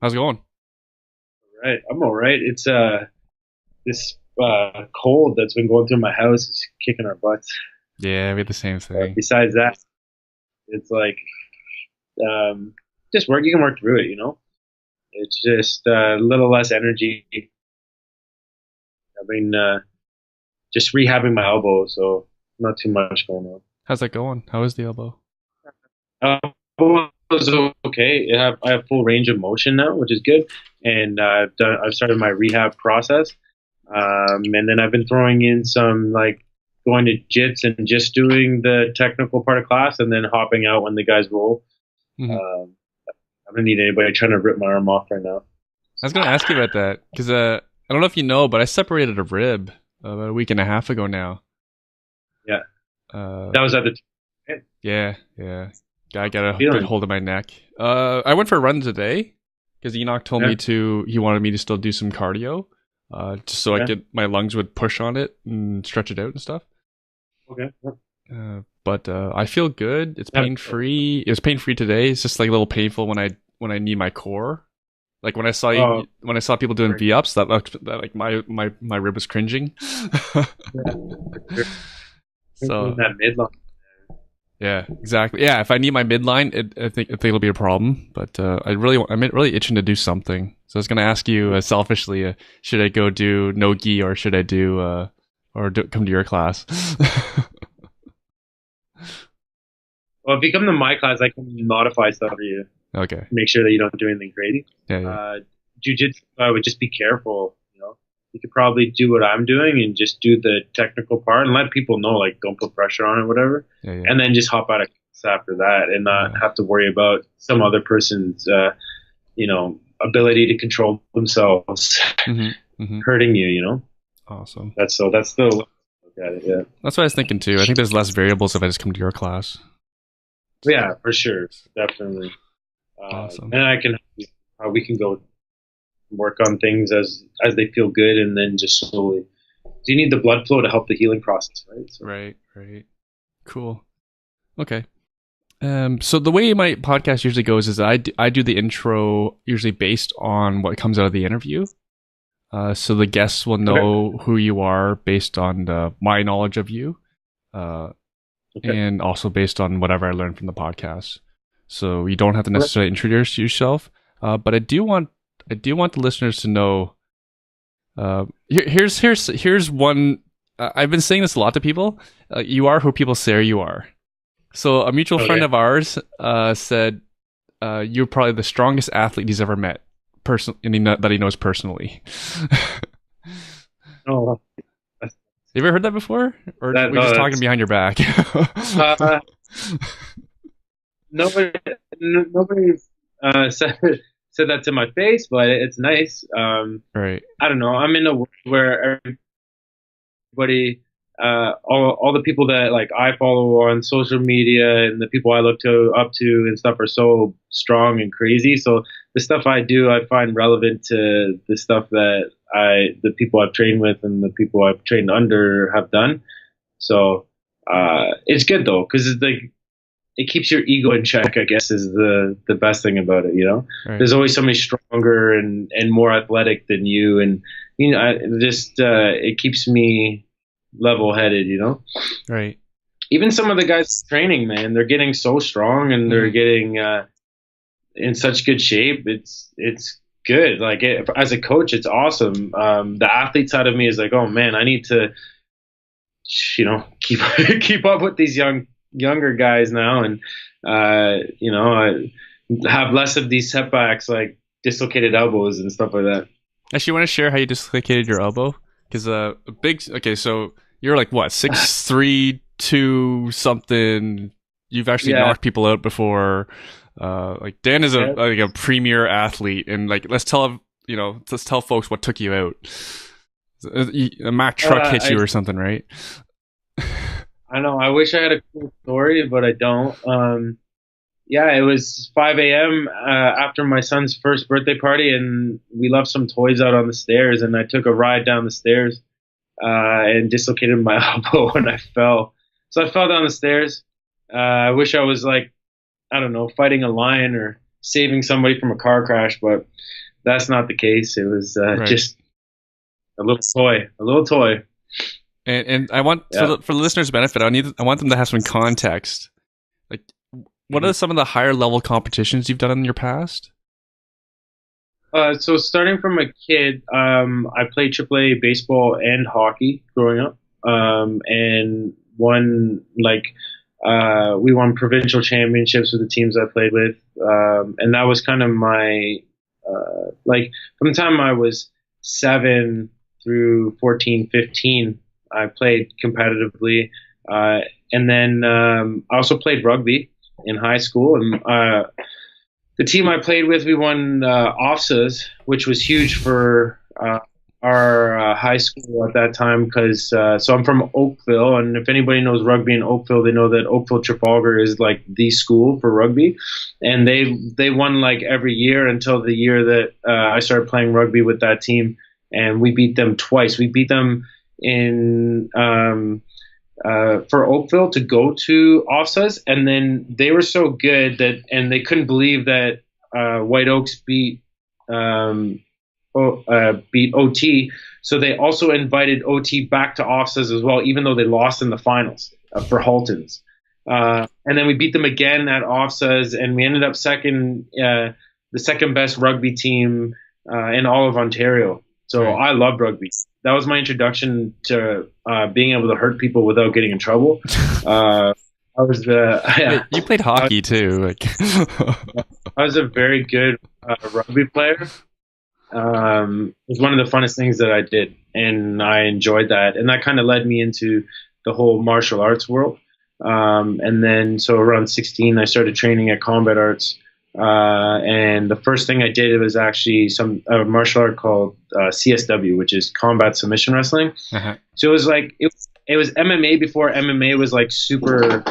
How's it going? Right, I'm all right. It's this cold that's been going through my house is kicking our butts. Yeah, we had the same thing. Besides that, it's like um, just work. You can work through it. It's just a little less energy. I mean, just rehabbing my elbow, so not too much going How's that going? How is the elbow? on. Elbow's okay. I have full range of motion now, which is good, and I've started my rehab process. And then I've been throwing in some like going to jits and just doing the technical part of class and then hopping out when the guys roll. Hmm. Um, I don't need anybody trying to rip my arm off right now. I was gonna ask you about that because I don't know if you know, but I separated a rib about a week and a half ago now. Yeah, Uh, that was at the yeah, yeah. Guy got a good feeling. hold of my neck. I went for a run today because Enoch told Yeah, me he wanted me to still do some cardio, just so I yeah, could my lungs would push on it and stretch it out and stuff. okay. But I feel good. It's Yeah, pain free. It was pain free today. It's just like a little painful when I need my core. Like oh, when I saw people doing great. V ups, that like my rib was cringing. Yeah, you're in So that midline. yeah, exactly. Yeah, if I need my midline, I think it'll be a problem. But I'm really itching to do something. So I was gonna ask you selfishly, should I go do no gi or should I do come to your class? Well, if you come to my class, I can modify stuff for you. Okay. Make sure that you don't do anything crazy. Yeah, yeah, Uh, Jiu-jitsu, I would just be careful. You could probably do what I'm doing and just do the technical part and let people know, like, don't put pressure on it, whatever, yeah, yeah, and then just hop out of class after that and not yeah. have to worry about some other person's, ability to control themselves Mhm, mhm. hurting you. You know, Awesome. that's the look at it. Yeah, That's what I was thinking too. I think there's less variables if I just come to your class. yeah, for sure, definitely. Awesome. And we can go work on things as they feel good, and then just slowly. You need the blood flow to help the healing process, right? So Right, right. Cool. Okay. So the way my podcast usually goes is I do the intro usually based on what comes out of the interview. So the guests will okay, know who you are based on my knowledge of you, uh, okay, and also based on whatever I learned from the podcast. So you don't have to okay. necessarily introduce yourself, but I do want the listeners to know. Here's one. I've been saying this a lot to people. You are who people say you are. So a mutual friend Okay. of ours said you're probably the strongest athlete he's ever met, that he knows personally. Oh, You ever heard that before, or that we no, just talking that's behind your back? uh, nobody nobody said that to my face, but it's nice. Right. I don't know. I'm in a world where everybody, all the people that like I follow on social media and the people I look to up to and stuff are so strong and crazy. So the stuff I do, I find relevant to the stuff that the people I've trained with and the people I've trained under have done. So it's good though, because it's like it keeps your ego in check. I guess is the best thing about it. Right. There's always somebody stronger and more athletic than you, and it keeps me level headed. Right. Even some of the guys training, man, they're getting so strong and they're Hmm. getting in such good shape. It's good. Like as a coach, it's awesome. The athlete side of me is like, oh man, I need to keep keep up with these younger guys now, and have less of these setbacks like dislocated elbows and stuff like that. Actually, you want to share how you dislocated your elbow? Because a big. Okay, so you're like what 6'3", 2 something. You've actually Yeah, knocked people out before. Like Dan is yeah. a premier athlete, and like let's tell folks what took you out. A Mack truck hit I you or something, right? I know. I wish I had a cool story, but I don't. Yeah, it was 5 a.m. After my son's first birthday party, and we left some toys out on the stairs, and I took a ride down the stairs and dislocated my elbow when I fell. So I fell down the stairs. I wish I was like, I don't know, fighting a lion or saving somebody from a car crash, but that's not the case. It was Right. just a little toy. And I want for the listeners' benefit, I want them to have some context. Like, what are some of the higher level competitions you've done in your past? So starting from a kid, I played AAA baseball and hockey growing up, and we won provincial championships with the teams I played with, and that was kind of my from the time I was 7 through 14, 15, I played competitively, and then I also played rugby in high school, and the team I played with, we won OFSAs, which was huge for our high school at that time because so I'm from Oakville, and if anybody knows rugby in Oakville, they know that Oakville Trafalgar is like the school for rugby, and they won like every year until the year that I started playing rugby with that team, and we beat them twice. We beat them in for Oakville to go to OFSAs, and then they were so good and they couldn't believe that White Oaks beat OT, so they also invited OT back to OFSAs as well, even though they lost in the finals for Haltons. And then we beat them again at OFSAs, and we ended up the second best rugby team in all of Ontario. So right. I love rugby. That was my introduction to being able to hurt people without getting in trouble. You played hockey too. I was a very good rugby player. It was one of the funnest things that I did, and I enjoyed that. And that kind of led me into the whole martial arts world. And then, so around 16, I started training at Combat Arts. And the first thing I did was actually a martial art called CSW, which is Combat Submission Wrestling. Uh-huh. So it was like it was MMA before MMA was like super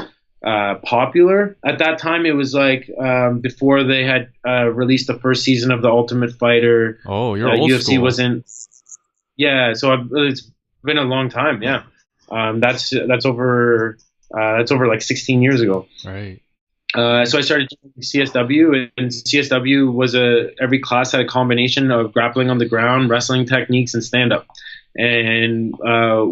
popular at that time. It was like before they had released the first season of The Ultimate Fighter. Oh, you're old UFC school. wasn't. Yeah, so it's been a long time. Yeah, that's over like 16 years ago. Right. So I started doing CSW, and CSW was every class had a combination of grappling on the ground, wrestling techniques, and stand-up. And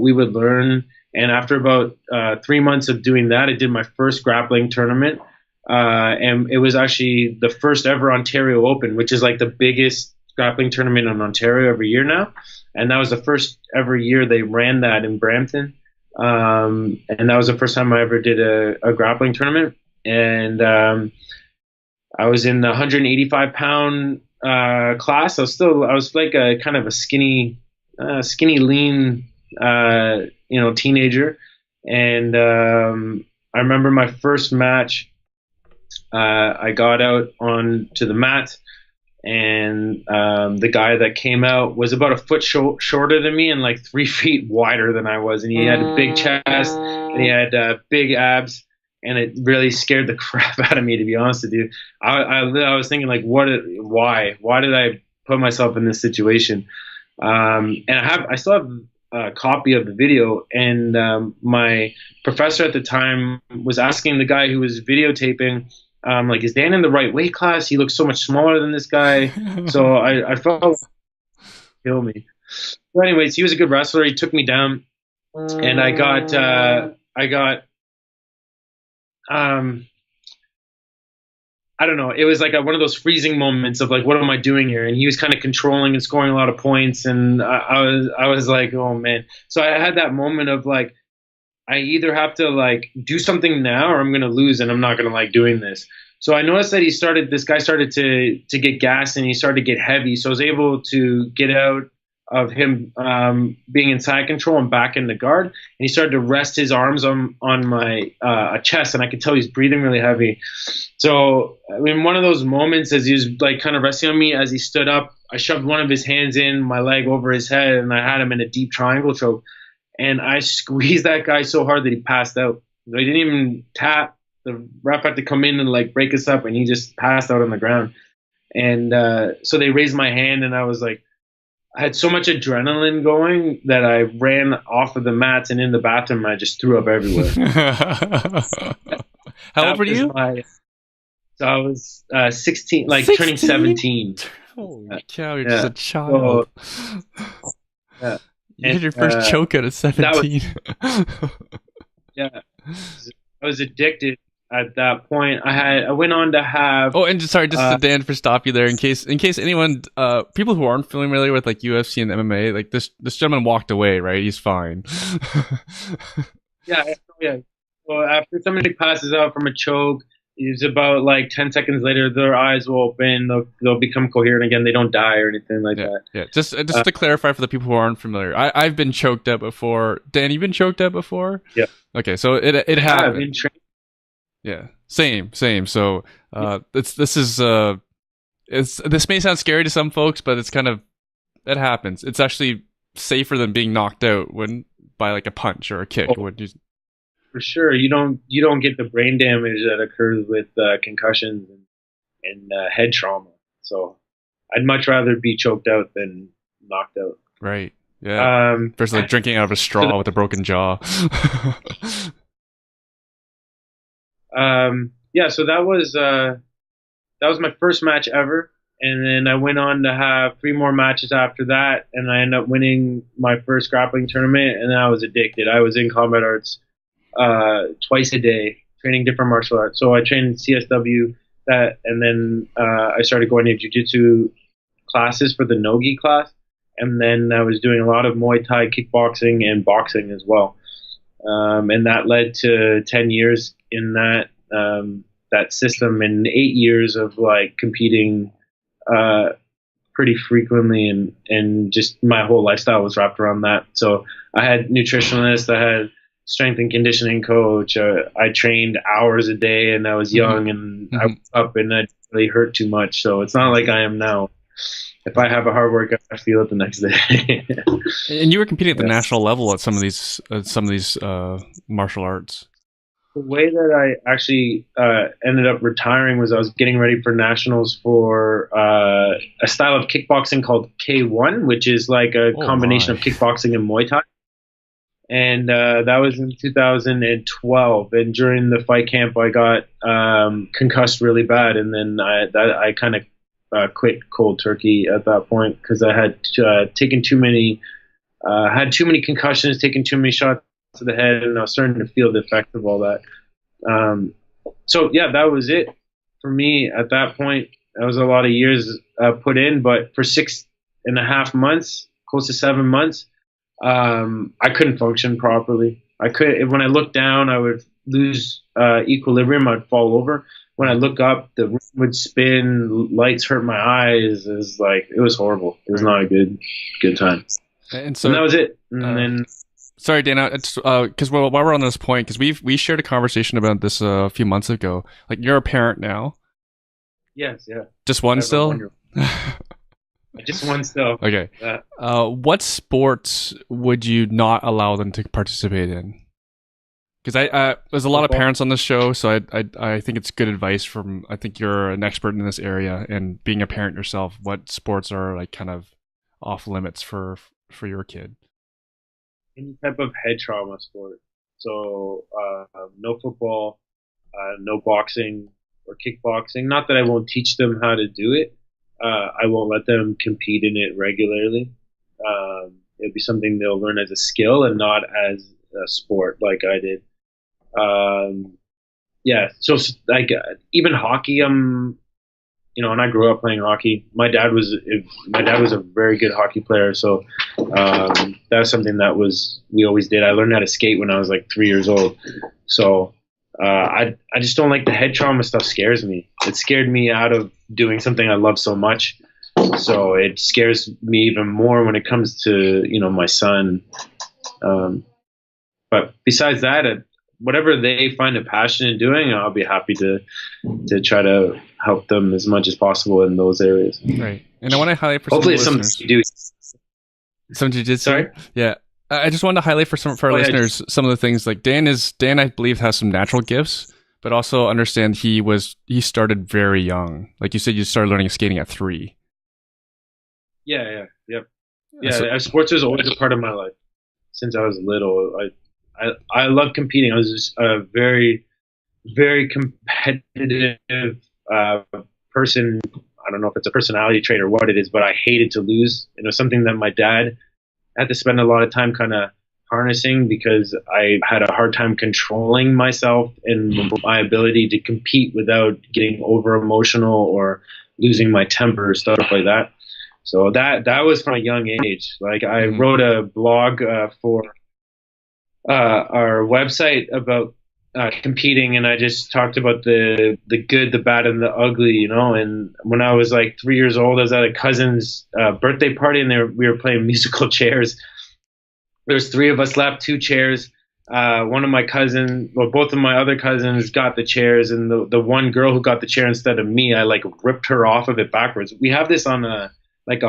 we would learn. And after about 3 months of doing that, I did my first grappling tournament. And it was actually the first ever Ontario Open, which is like the biggest grappling tournament in Ontario every year now. And that was the first ever year they ran that in Brampton. And that was the first time I ever did a grappling tournament. And I was in the 185-pound class. I was like a kind of a skinny, lean, teenager. And I remember my first match. I got out onto the mat, and the guy that came out was about a foot shorter than me and like 3 feet wider than I was. And he had a big chest, and he had big abs. And it really scared the crap out of me, to be honest with you. I was thinking, like, why did I put myself in this situation? And I still have a copy of the video. And my professor at the time was asking the guy who was videotaping, like, is Dan in the right weight class? He looks so much smaller than this guy. So I felt like kill me. But anyways, he was a good wrestler. He took me down, and I got. I don't know. It was like one of those freezing moments of like, what am I doing here? And he was kind of controlling and scoring a lot of points. And I was like, oh man. So I had that moment of like, I either have to like do something now or I'm going to lose, and I'm not going to like doing this. So I noticed that this guy started to get gas, and he started to get heavy. So I was able to get out of him being in side control and back in the guard, and he started to rest his arms on my chest, and I could tell he was breathing really heavy. So in one of those moments, as he was like kind of resting on me, as he stood up, I shoved one of his hands in my leg over his head, and I had him in a deep triangle choke, and I squeezed that guy so hard that he passed out. So he didn't even tap. The ref had to come in and like break us up, and he just passed out on the ground. And so they raised my hand, and I was like, I had so much adrenaline going that I ran off of the mats and in the bathroom, and I just threw up everywhere. How old were you? So I was 16, like turning 16? 17. Holy cow, you're just Yeah. a child. So, yeah. You And had your first choke out at that was 17. yeah. I was addicted at that point. I went on to have Oh, and sorry, just to uh, Dan for stop you there. In case anyone, people who aren't familiar with like UFC and MMA, like this gentleman walked away, right? He's fine. yeah, yeah. So after somebody passes out from a choke, it's about like 10 seconds later, their eyes will open, they'll become coherent again. They don't die or anything like Yeah, that. yeah. Just to clarify for the people who aren't familiar, I've been choked out before. Dan, you've been choked out before? Yeah. Okay, so it Yeah, happened. Yeah, same. So this may sound scary to some folks, but it's kind of it happens. It's actually safer than being knocked out when by like a punch or a kick. Oh, When you, for sure, you don't get the brain damage that occurs with concussions and head trauma. So I'd much rather be choked out than knocked out. right? Yeah. Versus like drinking out of a straw with a broken jaw. Yeah, so that was my first match ever, and then I went on to have 3 more matches after that, and I ended up winning my first grappling tournament, and then I was addicted. I was in combat arts twice a day, training different martial arts. So I trained CSW that, and then I started going to jiu-jitsu classes for the nogi class, and then I was doing a lot of Muay Thai, kickboxing, and boxing as well. And that led to 10 years in that system and 8 years of like competing pretty frequently, and just my whole lifestyle was wrapped around that. So I had nutritionist, I had strength and conditioning coach. I trained hours a day, and I was young, and I was up, and I didn't really hurt too much. So it's not like I am now. If I have a hard workout, I feel it the next day. And you were competing at the national level at some of these martial arts. The way that I actually ended up retiring was I was getting ready for nationals for a style of kickboxing called K1, which is like a combination of kickboxing and Muay Thai. And that was in 2012. And during the fight camp, I got concussed really bad, and then I kind of quit cold turkey at that point because I had taken too many, had too many concussions, taken too many shots to the head, and I was starting to feel the effect of all that. So yeah, that was it for me at that point. That was a lot of years put in, but for 6.5 months, close to 7 months, I couldn't function properly. When I looked down, I would lose equilibrium. I'd fall over. When I look up, the room would spin. Lights hurt my eyes. It was horrible. It was not a good time. And so that was it. And then, sorry, Dana, because while we're on this point, because we shared a conversation about this a few months ago. Like, you're a parent now. Yes, yeah. Just one still. Just one still. Okay. What sports would you not allow them to participate in? Because there's a lot of parents on this show, so I think it's good advice from. I think you're an expert in this area, and being a parent yourself, what sports are like kind of off limits for your kid? Any type of head trauma sport. So no football, no boxing or kickboxing. Not that I won't teach them how to do it. I won't let them compete in it regularly. It'll be something they'll learn as a skill and not as a sport like I did. Yeah, so like even hockey, and I grew up playing hockey. My dad was a very good hockey player, so that's something that we always did. I learned how to skate when I was like 3 years old. So I just don't like the head trauma stuff. Scares me. It scared me out of doing something I love so much. So it scares me even more when it comes to my son. But besides that, whatever they find a passion in doing, I'll be happy to try to help them as much as possible in those areas. Right. And I want to highlight for hopefully some it's something you do. Some jiu-jitsu. Sorry? Yeah. I just wanted to highlight for our listeners some of the things. Like Dan, I believe, has some natural gifts, but also understand he started very young. Like you said, you started learning skating at 3. Yeah. Sports was always a part of my life since I was little. I love competing. I was just very, very competitive person. I don't know if it's a personality trait or what it is, but I hated to lose. It was something that my dad had to spend a lot of time kind of harnessing, because I had a hard time controlling myself and my ability to compete without getting over emotional or losing my temper, stuff like that. So that was from a young age. Like I wrote a blog for our website about competing, and I just talked about the good, the bad, and the ugly, you know. And when I was like 3 years old, I was at a cousin's birthday party, and we were playing musical chairs. There's three of us left, two chairs. One of my cousins, well, both of my other cousins got the chairs, and the one girl who got the chair instead of me, I like ripped her off of it backwards. We have this on a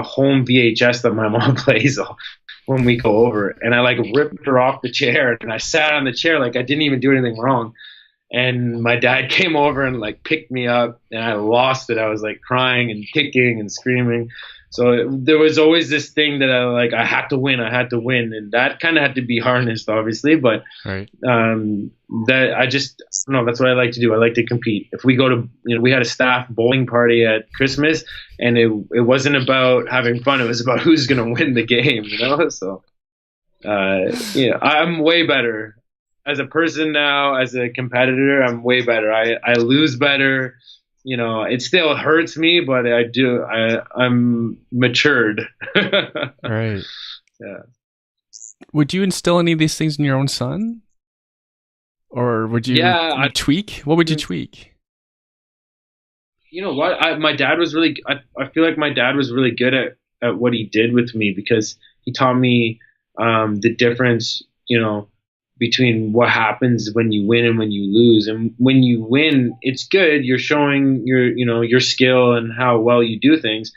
home VHS that my mom plays when we go over, and I like ripped her off the chair, and I sat on the chair like I didn't even do anything wrong. And my dad came over and like picked me up, and I lost it. I was like crying and kicking and screaming. So there was always this thing that I had to win, and that kind of had to be harnessed, obviously. But Right. that I just no, that's what I like to do. I like to compete. If we go to, we had a staff bowling party at Christmas, and it wasn't about having fun. It was about who's going to win the game, you know. So I'm way better as a person now. As a competitor, I'm way better. I lose better. It still hurts me, but I'm matured. Right. Yeah. Would you instill any of these things in your own son? Or would you tweak? What would you tweak? You know what? My dad was really, I feel like my dad was really good at what he did with me, because he taught me the difference, between what happens when you win and when you lose. And when you win, it's good. You're showing your skill and how well you do things.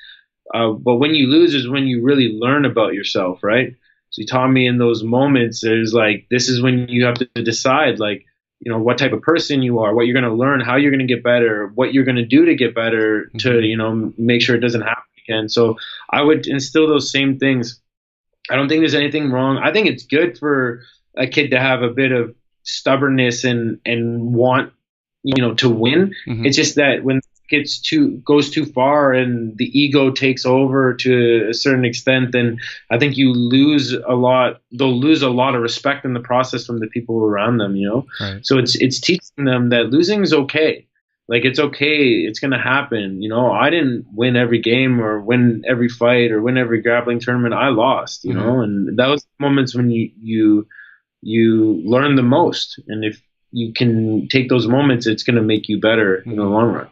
But when you lose is when you really learn about yourself, right? So he taught me in those moments, there's like, this is when you have to decide, like, what type of person you are, what you're going to learn, how you're going to get better, what you're going to do to get better, to, make sure it doesn't happen again. So I would instill those same things. I don't think there's anything wrong. I think it's good for a kid to have a bit of stubbornness and want, to win. Mm-hmm. It's just that when it goes too far and the ego takes over to a certain extent, then I think you lose a lot. They'll lose a lot of respect in the process from the people around them, Right. So it's teaching them that losing is okay. Like, it's okay. It's going to happen. I didn't win every game or win every fight or win every grappling tournament. I lost, mm-hmm. And that was moments when you learn the most. And if you can take those moments, it's going to make you better in the long run.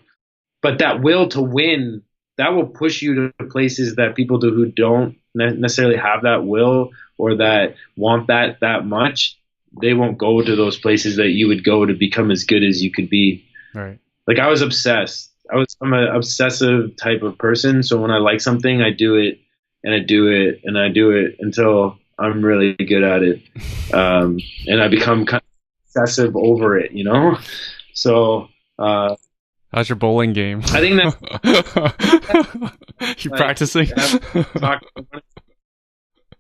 But that will to win, that will push you to places that people do who don't necessarily have that will or that want that much. They won't go to those places that you would go to become as good as you could be. Right. Like, I was obsessed. I'm an obsessive type of person. So when I like something, I do it and I do it and I do it until I'm really good at it. And I become kind of obsessive over it, So, how's your bowling game? I think that you practicing?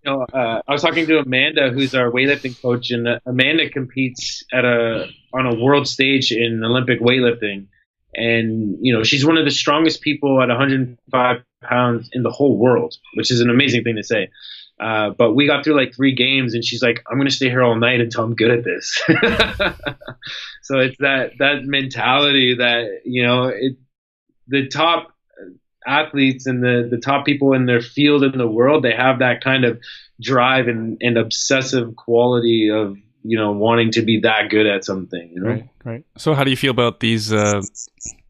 I was talking to Amanda, who's our weightlifting coach, and Amanda competes on a world stage in Olympic weightlifting, and she's one of the strongest people at 105 pounds in the whole world, which is an amazing thing to say. But we got through like 3 games, and she's like, I'm going to stay here all night until I'm good at this. So it's that mentality that, the top athletes and the top people in their field in the world, they have that kind of drive and obsessive quality of, wanting to be that good at something, Right. So how do you feel about these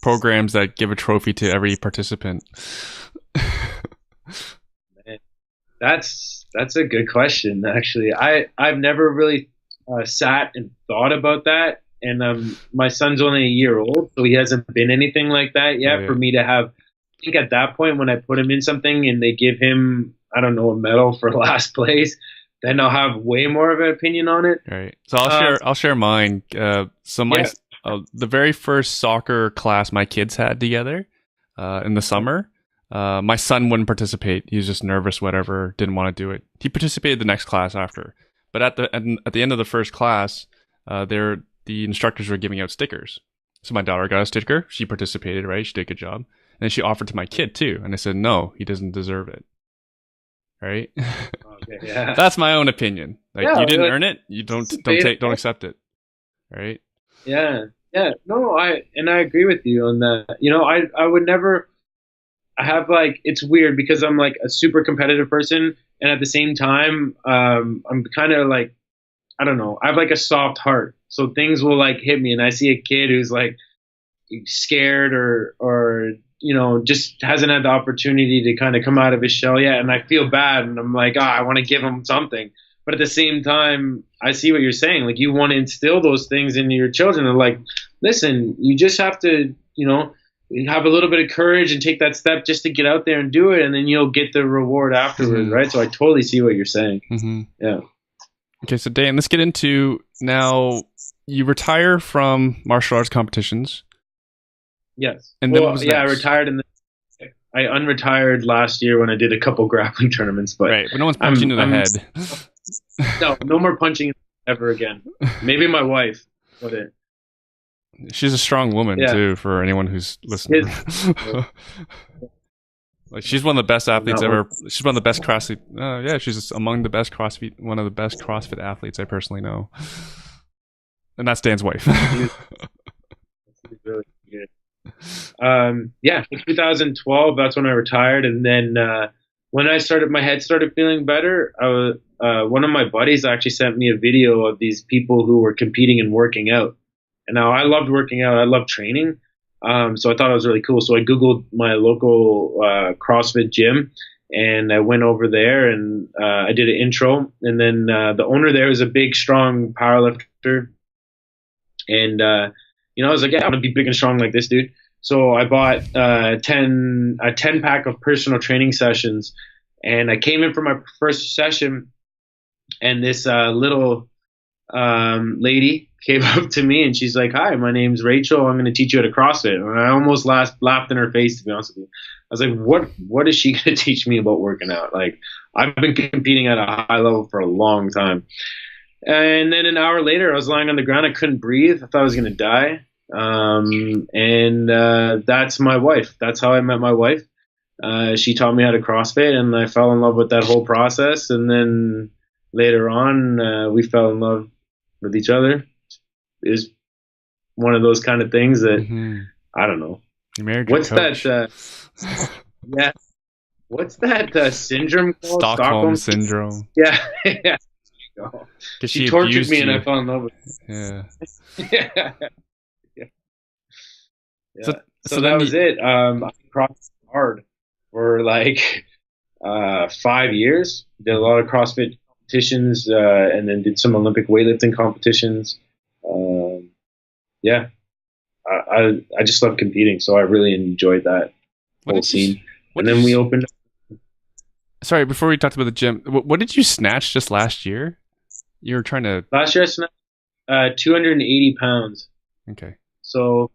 programs that give a trophy to every participant? That's a good question, actually. I've never really sat and thought about that. And my son's only a year old, so he hasn't been anything like that yet. For me to have, I think at that point when I put him in something and they give him, I don't know, a medal for last place, then I'll have way more of an opinion on it. Right. So I'll share mine. The very first soccer class my kids had together in the summer, my son wouldn't participate. He was just nervous, whatever, didn't want to do it. He participated the next class after. But at the end of the first class, the instructors were giving out stickers. So my daughter got a sticker. She participated, right? She did a good job. And then she offered to my kid too. And I said, no, he doesn't deserve it. Right? Okay, yeah. That's my own opinion. Like, Yeah, you didn't like, earn it. You don't accept it. Right? Yeah. Yeah. No, I agree with you on that. You know, I would never, I have like, it's weird because I'm like a super competitive person. And at the same time, I'm kind of like, I don't know, I have like a soft heart. So things will like hit me and I see a kid who's like scared or, you know, just hasn't had the opportunity to kind of come out of his shell yet. And I feel bad and I'm like, I want to give him something. But at the same time, I see what you're saying. Like, you want to instill those things into your children. And like, listen, you just have to, you know, have a little bit of courage and take that step just to get out there and do it. And then you'll get the reward afterwards. Right. So I totally see what you're saying. Yeah. Okay. So Dan, let's get into now. You retire from martial arts competitions. Yes. And then what was next? I retired I unretired last year when I did a couple grappling tournaments, but right, but no one's punching you in the head. No more punching ever again. Maybe my wife, but she's a strong woman too. For anyone who's listening, like, she's one of the best athletes ever. She's one of the best CrossFit. Yeah, she's among the best CrossFit. One of the best CrossFit athletes I personally know, and that's Dan's wife. She's really good. 2012, that's when I retired. And then when my head started feeling better, one of my buddies actually sent me a video of these people who were competing and working out. And now I loved working out. I loved training. So I thought it was really cool. So I Googled my local CrossFit gym and I went over there and I did an intro. And then the owner there was a big, strong powerlifter. And, you know, I was like, yeah, I want to be big and strong like this dude. So I bought a 10 pack of personal training sessions, and I came in for my first session, and this little lady came up to me and she's like, "Hi, my name's Rachel. I'm going to teach you how to CrossFit." And I almost laughed in her face, to be honest with you. I was like, what is she going to teach me about working out? Like, I've been competing at a high level for a long time. And then an hour later, I was lying on the ground. I couldn't breathe. I thought I was going to die. That's my wife. That's how I met my wife. She taught me how to CrossFit, and I fell in love with that whole process. And then later on, we fell in love with each other. It was one of those kind of things that, I don't know. You married What's your coach. that? Yeah. What's that syndrome called? Stockholm syndrome. Yeah. Yeah. She tortured me and I fell in love with her. Yeah. Yeah. So that was it. I crossed hard for like 5 years. Did a lot of CrossFit competitions, and then did some Olympic weightlifting competitions. I just love competing, so I really enjoyed that whole scene. And then we opened. Sorry, before we talked about the gym, what did you snatch just last year? You were trying to. Last year I snatched 280 pounds. Okay. So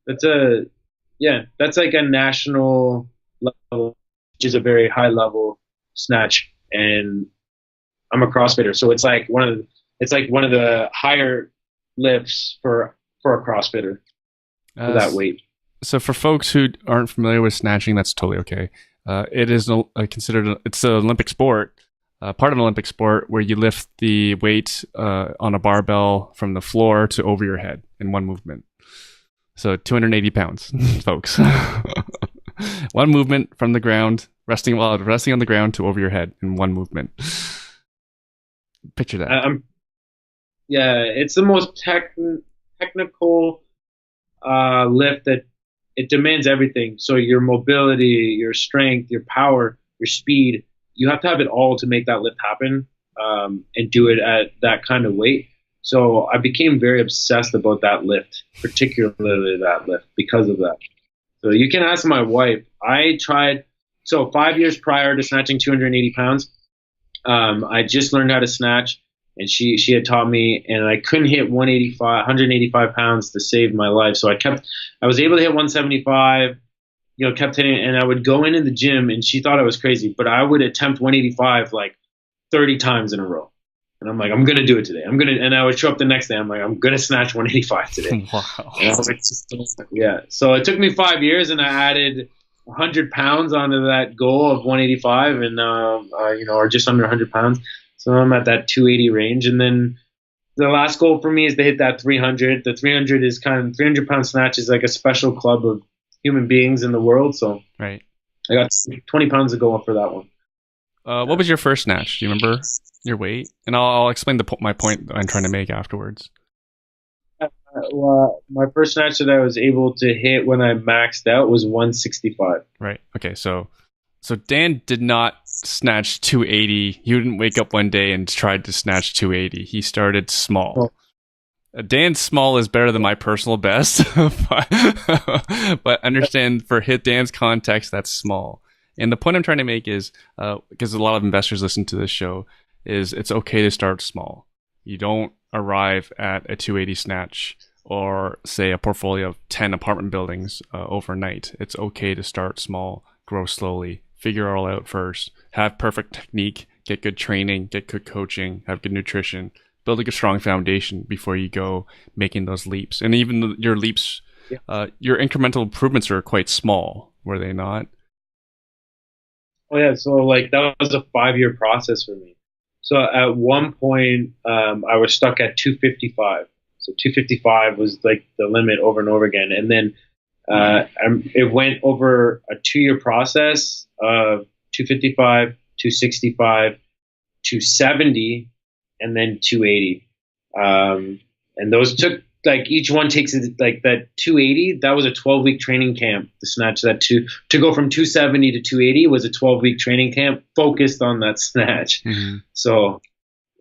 that's like a national level, which is a very high level snatch, and I'm a CrossFitter, so it's like one of the higher lifts for a CrossFitter for that weight. So for folks who aren't familiar with snatching, that's totally okay. It is considered it's an Olympic sport, part of an Olympic sport where you lift the weight on a barbell from the floor to over your head in one movement. So 280 pounds, folks. One movement from the ground, resting on the ground to over your head in one movement. Picture that. It's the most technical lift that it demands everything. So your mobility, your strength, your power, your speed, you have to have it all to make that lift happen, and do it at that kind of weight. So I became very obsessed about that lift, particularly that lift, because of that. So you can ask my wife. I tried. So 5 years prior to snatching 280 pounds, I just learned how to snatch, and she had taught me, and I couldn't hit 185 pounds to save my life. So I was able to hit 175, kept hitting, and I would go into the gym, and she thought I was crazy, but I would attempt 185 like 30 times in a row. And I'm like, I'm gonna do it today. And I would show up the next day. I'm like, I'm gonna snatch 185 today. Wow. And I was like, yeah. So it took me 5 years, and I added 100 pounds onto that goal of 185, and or just under 100 pounds. So I'm at that 280 range, and then the last goal for me is to hit that 300. The 300 is 300-pound snatch is like a special club of human beings in the world. So Right. I got 20 pounds to go for that one. What was your first snatch? Do you remember your weight? And I'll explain my point I'm trying to make afterwards. Well, my first snatch that I was able to hit when I maxed out was 165. Right. Okay. So Dan did not snatch 280. He didn't wake up one day and tried to snatch 280. He started small. Dan's small is better than my personal best, but understand for Dan's context, that's small. And the point I'm trying to make is, because a lot of investors listen to this show, is it's okay to start small. You don't arrive at a 280 snatch or say a portfolio of 10 apartment buildings overnight. It's okay to start small, grow slowly, figure it all out first, have perfect technique, get good training, get good coaching, have good nutrition, build a strong foundation before you go making those leaps. And even your leaps, your incremental improvements are quite small, were they not? Oh yeah, so like that was a 5-year process for me. So at one point, I was stuck at 255. So 255 was like the limit over and over again. And then it went over a 2-year process of 255, 265, 270, and then 280. And those took, like, each one takes like that 280. That was a 12-week training camp. The snatch, that to go from 270 to 280 was a 12-week training camp focused on that snatch. Mm-hmm. So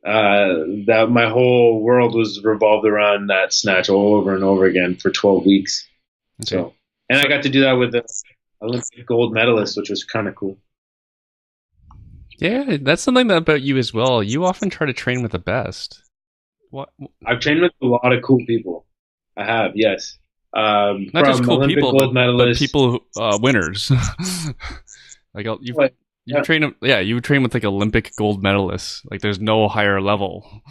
that my whole world was revolved around that snatch all over and over again for 12 weeks. Okay. So, and I got to do that with the Olympic gold medalist, which was kind of cool. Yeah, that's something about you as well. You often try to train with the best. What? I've trained with a lot of cool people. I have, yes. Not just cool Olympic people, gold medalists, but people winners. Like you train, you train with like Olympic gold medalists. Like there's no higher level.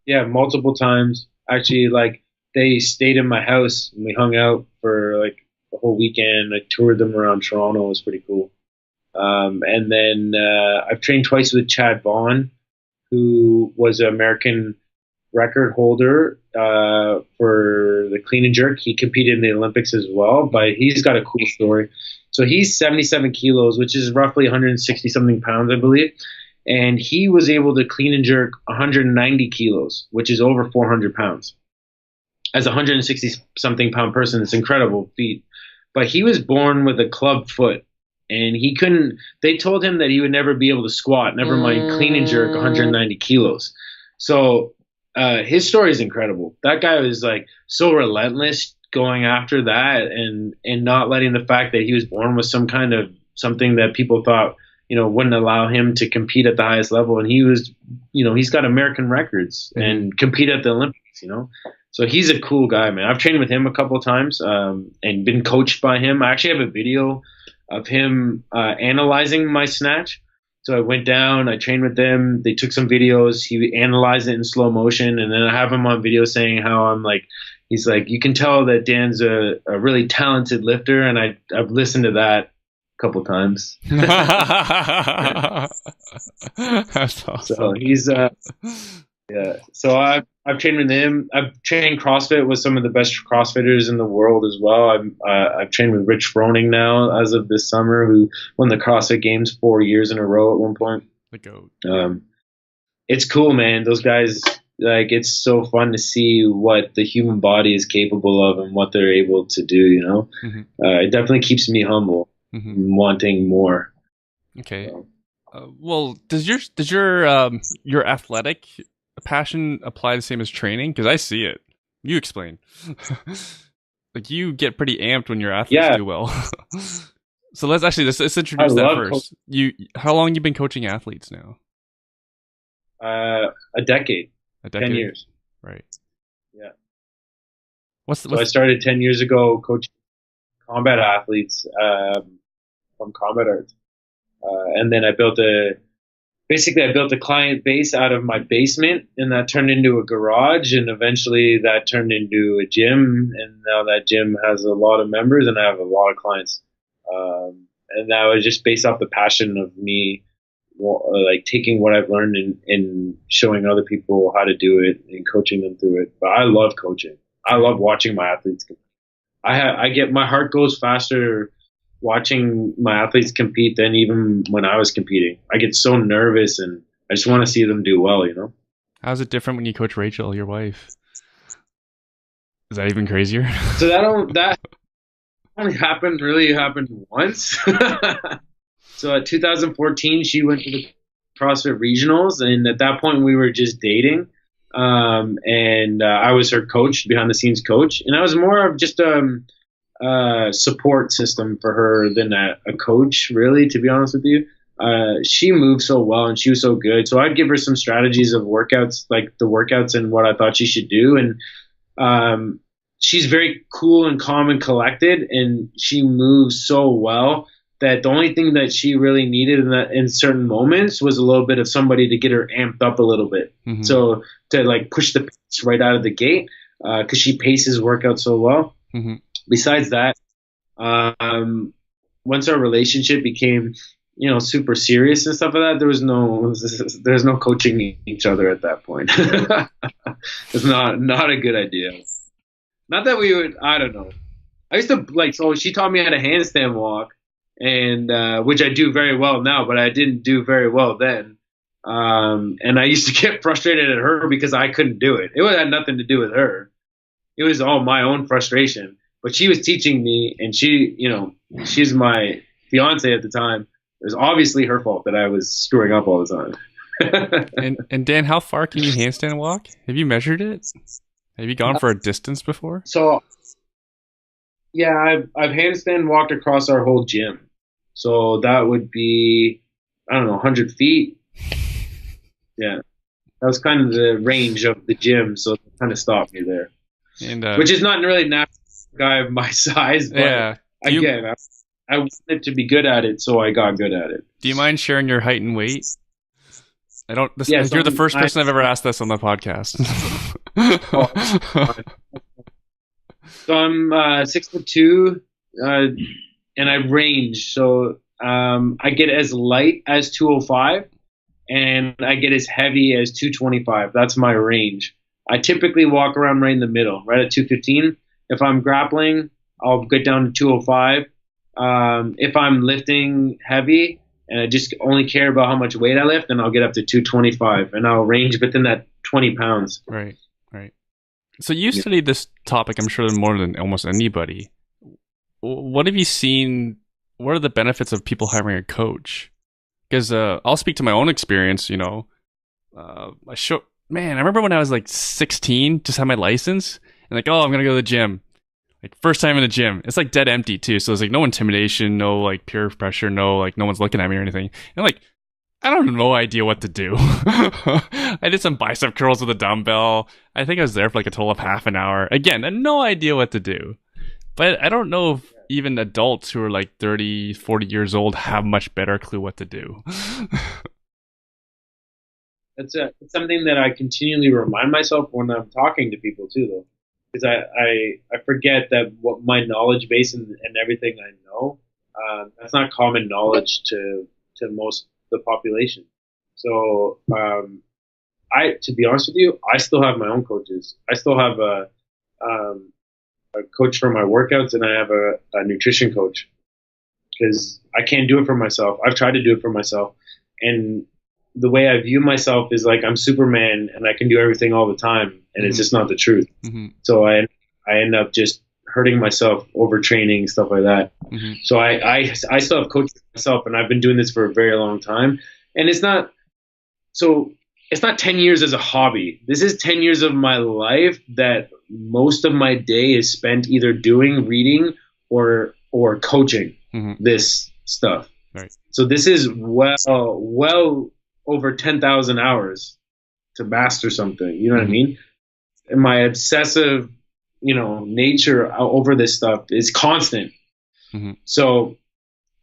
Yeah, multiple times. Actually, like they stayed in my house and we hung out for like the whole weekend. I toured them around Toronto. It was pretty cool. And then I've trained twice with Chad Vaughn, who was an American record holder for the clean and jerk. He competed in the Olympics as well, but he's got a cool story. So he's 77 kilos, which is roughly 160 something pounds, I believe. And he was able to clean and jerk 190 kilos, which is over 400 pounds. As a 160 something pound person, it's an incredible feat. But he was born with a club foot. And he couldn't, they told him that he would never be able to squat, never mind clean and jerk 190 kilos. So his story is incredible. That guy was like so relentless going after that and not letting the fact that he was born with some kind of something that people thought, wouldn't allow him to compete at the highest level. And he was, he's got American records and compete at the Olympics, So he's a cool guy, man. I've trained with him a couple of times and been coached by him. I actually have a video of him analyzing my snatch. So I went down, I trained with them. They took some videos. He analyzed it in slow motion. And then I have him on video saying how he's like, you can tell that Dan's a really talented lifter. And I've listened to that a couple times. That's awesome. So he's, yeah. So I've trained with him. I've trained CrossFit with some of the best CrossFitters in the world as well. I've trained with Rich Froning now as of this summer, who won the CrossFit Games 4 years in a row at one point. The GOAT. It's cool, man. Those guys, like, it's so fun to see what the human body is capable of and what they're able to do. Mm-hmm. It definitely keeps me humble, wanting more. Okay. So. Well, does your athletic passion apply the same as training? Because I see it. You explain. Like you get pretty amped when your athletes do well. So let's introduce that first. How long you been coaching athletes now? A decade. 10 years. Right. Yeah. So I started 10 years ago coaching combat athletes from Combat Arts. And then I built basically I built a client base out of my basement, and that turned into a garage, and eventually that turned into a gym, and now that gym has a lot of members, and I have a lot of clients. And that was just based off the passion of me, like taking what I've learned and showing other people how to do it and coaching them through it. But I love coaching. I love watching my athletes compete. I get, my heart goes faster watching my athletes compete than even when I was competing. I get so nervous, and I just want to see them do well, you know? How's it different when you coach Rachel, your wife? Is that even crazier? So that only really happened once. So at 2014, she went to the CrossFit regionals, and at that point we were just dating. And I was her coach, behind the scenes coach, and I was more of just support system for her than a coach, really, to be honest with you. She moved so well and she was so good. So I'd give her some strategies of workouts, like the workouts and what I thought she should do. And she's very cool and calm and collected, and she moves so well that the only thing that she really needed in certain moments was a little bit of somebody to get her amped up a little bit. Mm-hmm. So to like push the pace right out of the gate, because she paces workouts so well. Mm-hmm. Besides that, once our relationship became, super serious and stuff like that, there's no coaching each other at that point. It's not a good idea. Not that we would, I don't know. I used to so she taught me how to handstand walk, and which I do very well now, but I didn't do very well then. And I used to get frustrated at her because I couldn't do it. It had nothing to do with her. It was all my own frustration. But she was teaching me, and she's my fiance at the time. It was obviously her fault that I was screwing up all the time. and Dan, how far can you handstand walk? Have you measured it? Have you gone for a distance before? So, yeah, I've handstand walked across our whole gym. So that would be, 100 feet. Yeah, that was kind of the range of the gym, so it kind of stopped me there. And which is not really natural. Guy of my size, but yeah. Again, I wanted to be good at it, so I got good at it. Do you mind sharing your height and weight? You're the first person I've ever asked this on the podcast. So I'm 6'2", and I range. So I get as light as 205, and I get as heavy as 225. That's my range. I typically walk around right in the middle, right at 215. If I'm grappling, I'll get down to 205. If I'm lifting heavy and I just only care about how much weight I lift, then I'll get up to 225, and I'll range within that 20 pounds. Right. So you studied this topic, I'm sure, more than almost anybody. What have you seen? What are the benefits of people hiring a coach? Because I'll speak to my own experience. I remember when I was like 16, just had my license. And I'm going to go to the gym. Like, first time in the gym. It's like dead empty too. So it's like no intimidation, no like peer pressure, no one's looking at me or anything. And I don't have no idea what to do. I did some bicep curls with a dumbbell. I think I was there for like a total of half an hour. Again, I had no idea what to do. But I don't know if even adults who are like 30, 40 years old have much better clue what to do. It's something that I continually remind myself when I'm talking to people too, though. Because I forget that what my knowledge base and everything I know, that's not common knowledge to most of the population. So to be honest with you, I still have my own coaches. I still have a coach for my workouts, and I have a nutrition coach, because I can't do it for myself. I've tried to do it for myself, and the way I view myself is like I'm Superman and I can do everything all the time, and it's just not the truth. Mm-hmm. So I end up just hurting myself, overtraining, stuff like that. Mm-hmm. So I still have coached myself, and I've been doing this for a very long time. And it's not 10 years as a hobby. This is 10 years of my life that most of my day is spent either reading or coaching this stuff. Right. So this is well over 10,000 hours to master something. You know what I mean? And my obsessive, nature over this stuff is constant. Mm-hmm. So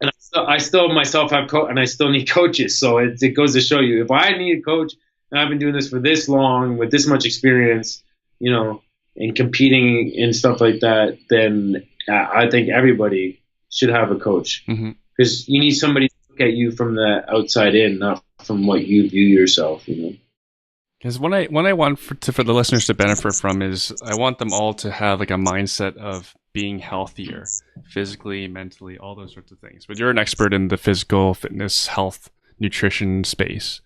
And I still myself have and I still need coaches. So it goes to show you, if I need a coach and I've been doing this for this long with this much experience, you know, and competing and stuff like that, then I think everybody should have a coach, because you need somebody to look at you from the outside in, not from what you view yourself, you know. Because what I want for the listeners to benefit from is I want them all to have like a mindset of being healthier, physically, mentally, all those sorts of things. But you're an expert in the physical, fitness, health, nutrition space.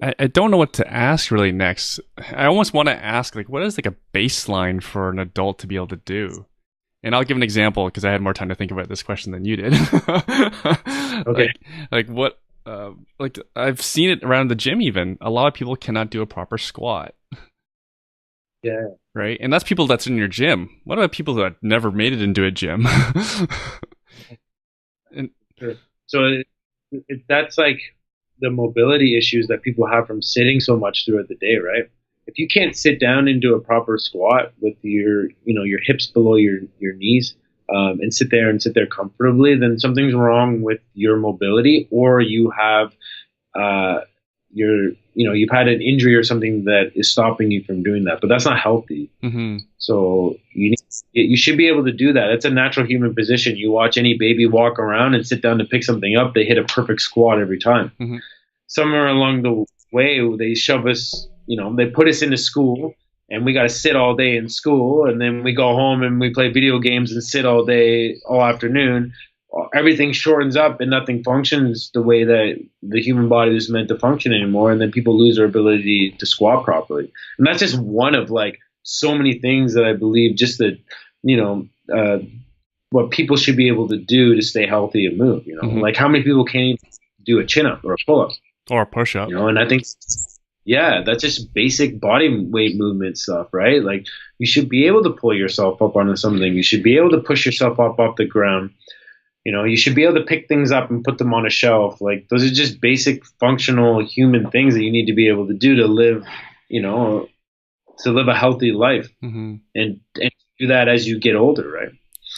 I don't know what to ask really next. I almost want to ask, like, what is like a baseline for an adult to be able to do? And I'll give an example because I had more time to think about this question than you did. Okay. Like what? Like I've seen it around the gym. Even a lot of people cannot do a proper squat. Yeah. Right, and that's people that's in your gym. What about people that never made it into a gym? And Sure. So that's like the mobility issues that people have from sitting so much throughout the day, right? If you can't sit down and do a proper squat with your hips below your knees, and sit there comfortably, then something's wrong with your mobility, or you have you've had an injury or something that is stopping you from doing that. But that's not healthy. So you should be able to do that. It's a natural human position. You watch any baby walk around and sit down to pick something up, they hit a perfect squat every time. Somewhere along the way, they shove us, they put us into school, and we got to sit all day in school, and then we go home and we play video games and sit all day, all afternoon. Everything shortens up and nothing functions the way that the human body is meant to function anymore, and then people lose their ability to squat properly. And that's just one of like so many things that I believe just that, what people should be able to do to stay healthy and move. Like how many people can't even do a chin-up or a pull-up or a push-up? And I think, yeah, that's just basic body weight movement stuff, right? Like you should be able to pull yourself up onto something. You should be able to push yourself up off the ground. You should be able to pick things up and put them on a shelf. Like those are just basic functional human things that you need to be able to do to live, to live a healthy life, and do that as you get older, right?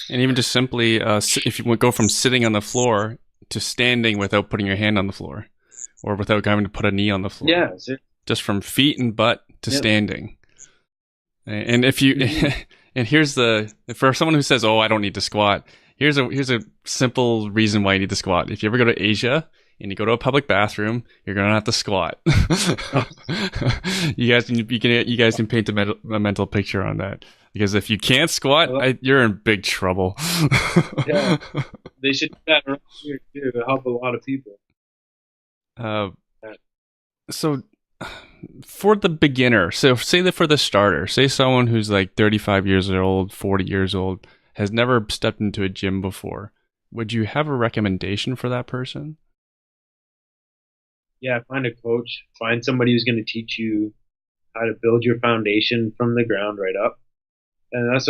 And even just simply, if you go from sitting on the floor to standing without putting your hand on the floor, or without having to put a knee on the floor. Yeah. Just from feet and butt to standing. And if you, and here's for someone who says, "Oh, I don't need to squat." Here's a simple reason why you need to squat. If you ever go to Asia and you go to a public bathroom, you're gonna have to squat. You guys can paint a mental picture on that, because if you can't squat, you're in big trouble. Yeah, they should do that around here too to help a lot of people. So for the beginner, so say that for the starter, say someone who's like 35 years old, 40 years old, has never stepped into a gym before, would you have a recommendation for that person? Yeah, find a coach. Find somebody who's going to teach you how to build your foundation from the ground right up. And that's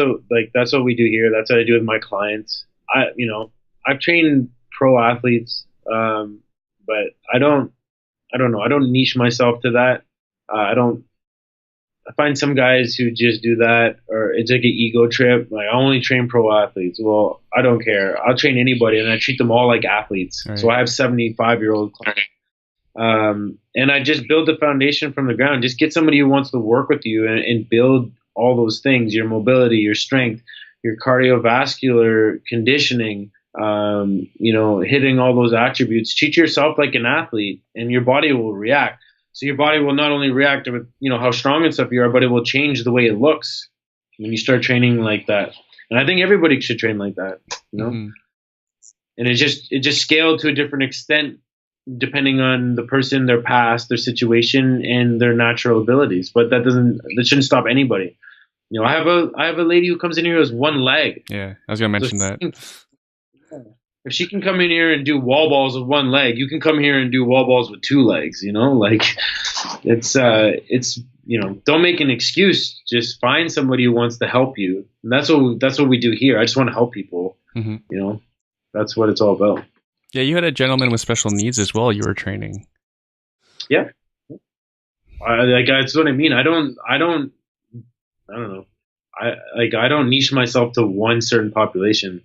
what we do here. That's what I do with my clients. I've trained pro athletes, but I don't know. I don't niche myself to that. I find some guys who just do that, or it's like an ego trip. Like, I only train pro athletes. Well, I don't care. I'll train anybody, and I treat them all like athletes. Right. So I have 75-year-old clients. And I just build the foundation from the ground. Just get somebody who wants to work with you and build all those things: your mobility, your strength, your cardiovascular conditioning, hitting all those attributes. Treat yourself like an athlete, and your body will react. So your body will not only react with, how strong and stuff you are, but it will change the way it looks when you start training like that. And I think everybody should train like that, And it just scaled to a different extent depending on the person, their past, their situation, and their natural abilities. But that shouldn't stop anybody. I have a lady who comes in here who has one leg. Yeah, I was gonna mention that. If she can come in here and do wall balls with one leg, you can come here and do wall balls with two legs. Like it's don't make an excuse. Just find somebody who wants to help you. And that's what we do here. I just want to help people. That's what it's all about. Yeah, you had a gentleman with special needs as well. You were training. Yeah, that's what I mean. I don't know. I don't niche myself to one certain population.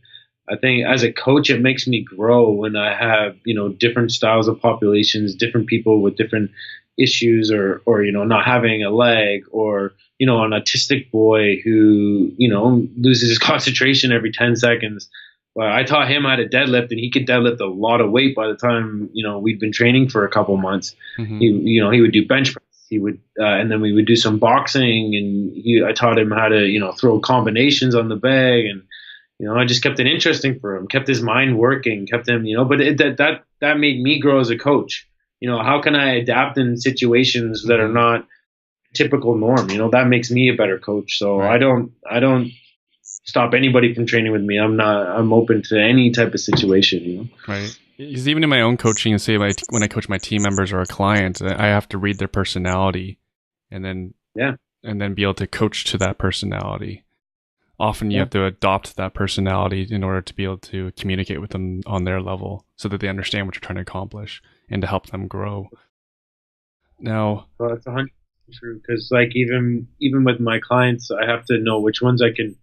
I think as a coach, it makes me grow when I have, different styles of populations, different people with different issues, or, not having a leg, or, an autistic boy who, loses his concentration every 10 seconds. Well, I taught him how to deadlift, and he could deadlift a lot of weight by the time, we'd been training for a couple months. Mm-hmm. He would do bench press. He would, and then we would do some boxing, and I taught him how to, throw combinations on the bag, and I just kept it interesting for him, kept his mind working, kept him, but that made me grow as a coach. How can I adapt in situations that are not typical norm? That makes me a better coach. So right. I don't stop anybody from training with me. I'm open to any type of situation. Right. Because even in my own coaching, say when I coach my team members or a client, I have to read their personality, and then be able to coach to that personality. Often you have to adopt that personality in order to be able to communicate with them on their level, so that they understand what you're trying to accomplish and to help them grow. Now, well, it's 100% true, because even with my clients, I have to know which ones I can.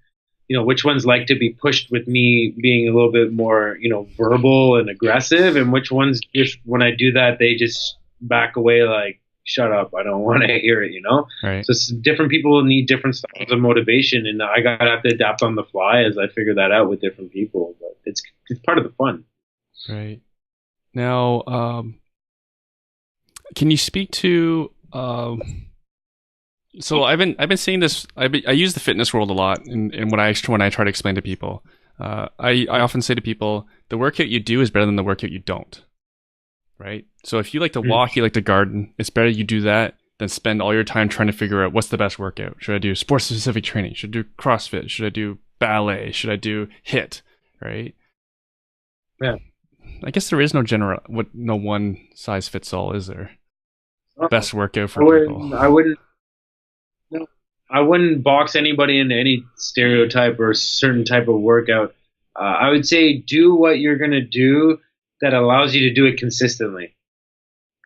Which ones like to be pushed with me being a little bit more, verbal and aggressive, and which ones just, when I do that, they just back away like, shut up, I don't want to hear it, Right. So different people need different styles of motivation, and I gotta have to adapt on the fly as I figure that out with different people. But it's part of the fun. Right. Now, can you speak to so I've been seeing this. I use the fitness world a lot, and when I try to explain to people, I often say to people, the workout you do is better than the workout you don't. Right. So if you like to walk, you like to garden, it's better you do that than spend all your time trying to figure out what's the best workout. Should I do sports specific training? Should I do CrossFit? Should I do ballet? Should I do HIIT? Right. Yeah. I guess there is no one size fits all, is there? Best workout for people. I wouldn't box anybody into any stereotype or certain type of workout. I would say do what you're going to do that allows you to do it consistently.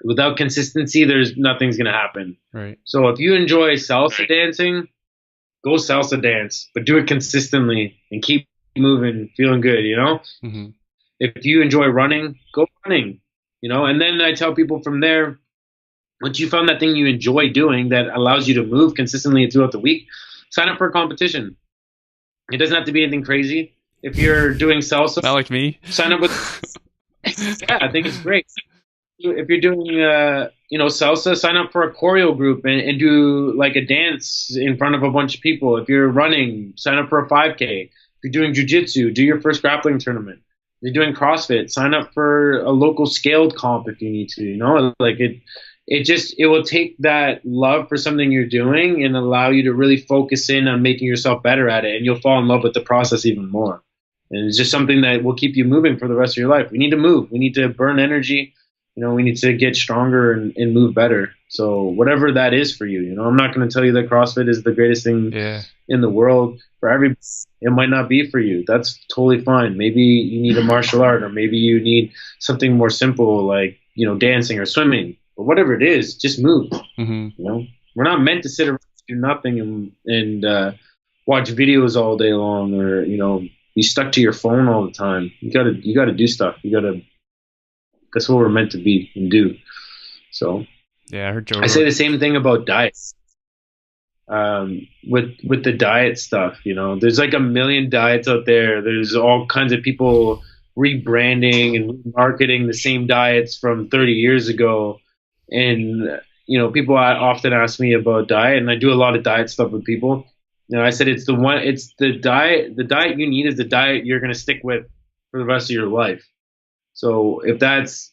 Without consistency, nothing's going to happen. Right. So if you enjoy salsa dancing, go salsa dance, but do it consistently and keep moving, feeling good, Mm-hmm. If you enjoy running, go running, and then I tell people from there, once you found that thing you enjoy doing that allows you to move consistently throughout the week, sign up for a competition. It doesn't have to be anything crazy. If you're doing salsa, not like me, sign up with. Yeah, I think it's great. If you're doing, salsa, sign up for a choreo group and do like a dance in front of a bunch of people. If you're running, sign up for a 5K. If you're doing jiu-jitsu, do your first grappling tournament. If you're doing CrossFit, sign up for a local scaled comp if you need to. Like it will take that love for something you're doing and allow you to really focus in on making yourself better at it, and you'll fall in love with the process even more. And it's just something that will keep you moving for the rest of your life. We need to move. We need to burn energy. We need to get stronger and move better. So whatever that is for you, I'm not going to tell you that CrossFit is the greatest thing in the world for everybody. It might not be for you. That's totally fine. Maybe you need a martial art, or maybe you need something more simple like, dancing or swimming. But whatever it is, just move. Mm-hmm. We're not meant to sit around and do nothing and watch videos all day long, or be stuck to your phone all the time. You gotta do stuff. That's what we're meant to be and do. So yeah, I heard Joe. I say the same thing about diets. With the diet stuff, there's like a million diets out there. There's all kinds of people rebranding and marketing the same diets from 30 years ago. And, people often ask me about diet, and I do a lot of diet stuff with people. I said, it's the diet you need is the diet you're going to stick with for the rest of your life. So if that's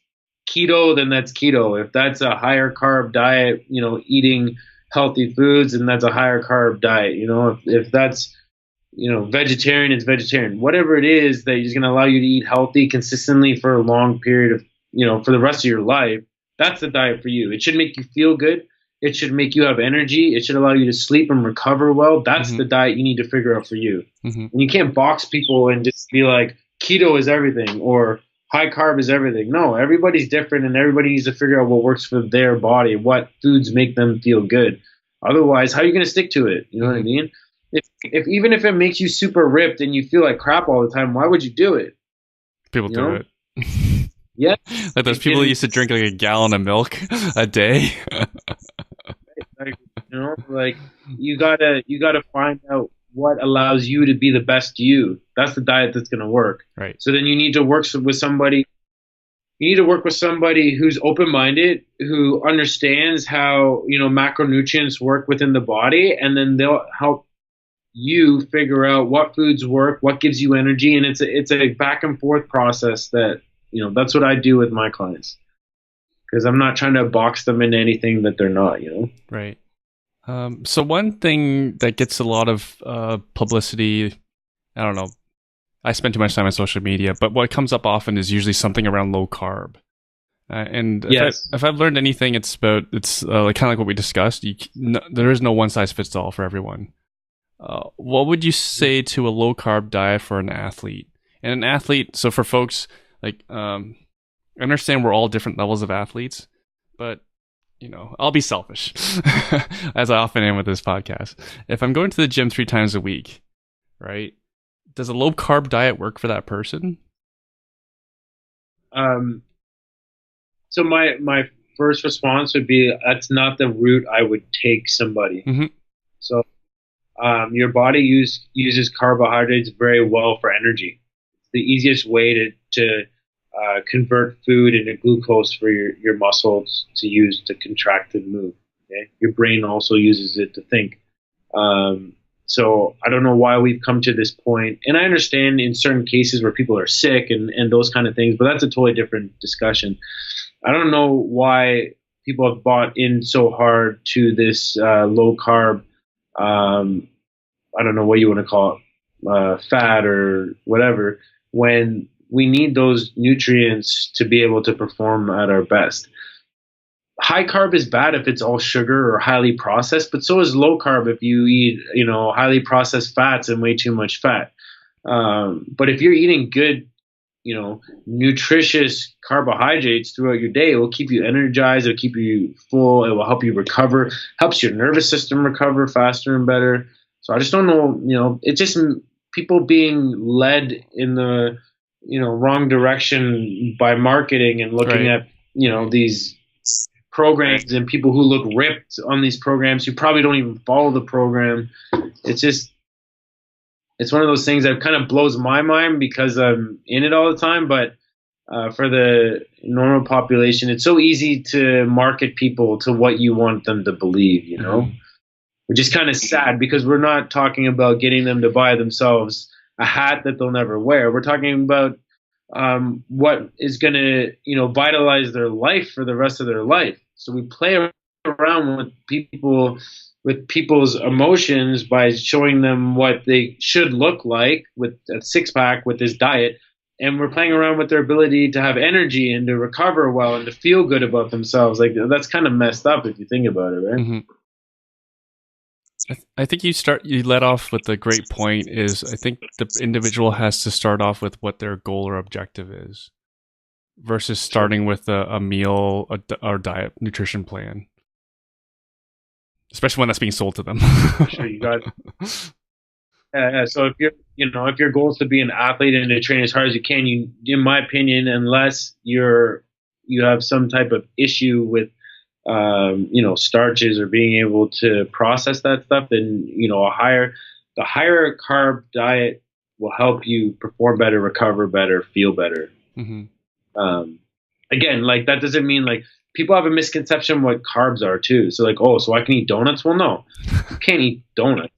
keto, then that's keto. If that's a higher carb diet, eating healthy foods, and that's a higher carb diet. If that's, vegetarian, it's vegetarian. Whatever it is that is going to allow you to eat healthy consistently for a long period of, for the rest of your life, that's the diet for you. It should make you feel good. It should make you have energy. It should allow you to sleep and recover well. That's the diet you need to figure out for you. Mm-hmm. And you can't box people and just be like, keto is everything or high carb is everything. No, everybody's different, and everybody needs to figure out what works for their body, what foods make them feel good. Otherwise, how are you going to stick to it? You know what I mean? If even if it makes you super ripped and you feel like crap all the time, why would you do it? People You do know? it. Yeah. Like those people that used to drink like a gallon of milk a day. Like, like you gotta find out what allows you to be the best you. That's the diet that's gonna work. Right. So then you need to work with somebody. You need to work with somebody who's open-minded, who understands how macronutrients work within the body, and then they'll help you figure out what foods work, what gives you energy, and it's a back and forth process that that's what I do with my clients, because I'm not trying to box them into anything that they're not. Right. So one thing that gets a lot of publicity, I don't know, I spend too much time on social media, but what comes up often is usually something around low carb. And Yes. if I've learned anything, it's like kind of like what we discussed. There is no one size fits all for everyone. What would you say to a low carb diet for an athlete? And an athlete, so for folks like, I understand we're all different levels of athletes, but I'll be selfish, as I often am with this podcast. If I'm going to the gym 3 times a week, right? Does a low carb diet work for that person? So my first response would be, that's not the route I would take somebody. Mm-hmm. So your body uses carbohydrates very well for energy. It's the easiest way to convert food into glucose for your muscles to use to contract and move. Okay? Your brain also uses it to think. So I don't know why we've come to this point. And I understand in certain cases where people are sick and those kind of things, but that's a totally different discussion. I don't know why people have bought in so hard to this low carb, I don't know what you want to call it, fat or whatever, when we need those nutrients to be able to perform at our best. High carb is bad if it's all sugar or highly processed, but so is low carb if you eat, highly processed fats and way too much fat. But if you're eating good, nutritious carbohydrates throughout your day, it will keep you energized, it will keep you full, it will help you recover, helps your nervous system recover faster and better. So I just don't know, it's just people being led in the, wrong direction by marketing and looking Right. at, these programs and people who look ripped on these programs who probably don't even follow the program. It's one of those things that kind of blows my mind because I'm in it all the time. But for the normal population, it's so easy to market people to what you want them to believe, Mm-hmm. which is kind of sad because we're not talking about getting them to buy themselves a hat that they'll never wear. We're talking about what is going to, vitalize their life for the rest of their life. So we play around with people's emotions by showing them what they should look like with a 6-pack with this diet. And we're playing around with their ability to have energy and to recover well and to feel good about themselves. Like, that's kind of messed up if you think about it, right? Mm-hmm. I think you let off with a great point. Is I think the individual has to start off with what their goal or objective is, versus starting with a meal or diet nutrition plan, especially when that's being sold to them. Sure, you got it. So if your goal is to be an athlete and to train as hard as you can, in my opinion, unless you have some type of issue with starches or being able to process that stuff, then the higher carb diet will help you perform better, recover better, feel better. Mm-hmm. Again, like, that doesn't mean, like, people have a misconception what carbs are too. So like, oh, so I can eat donuts? Well, no, you can't eat donuts.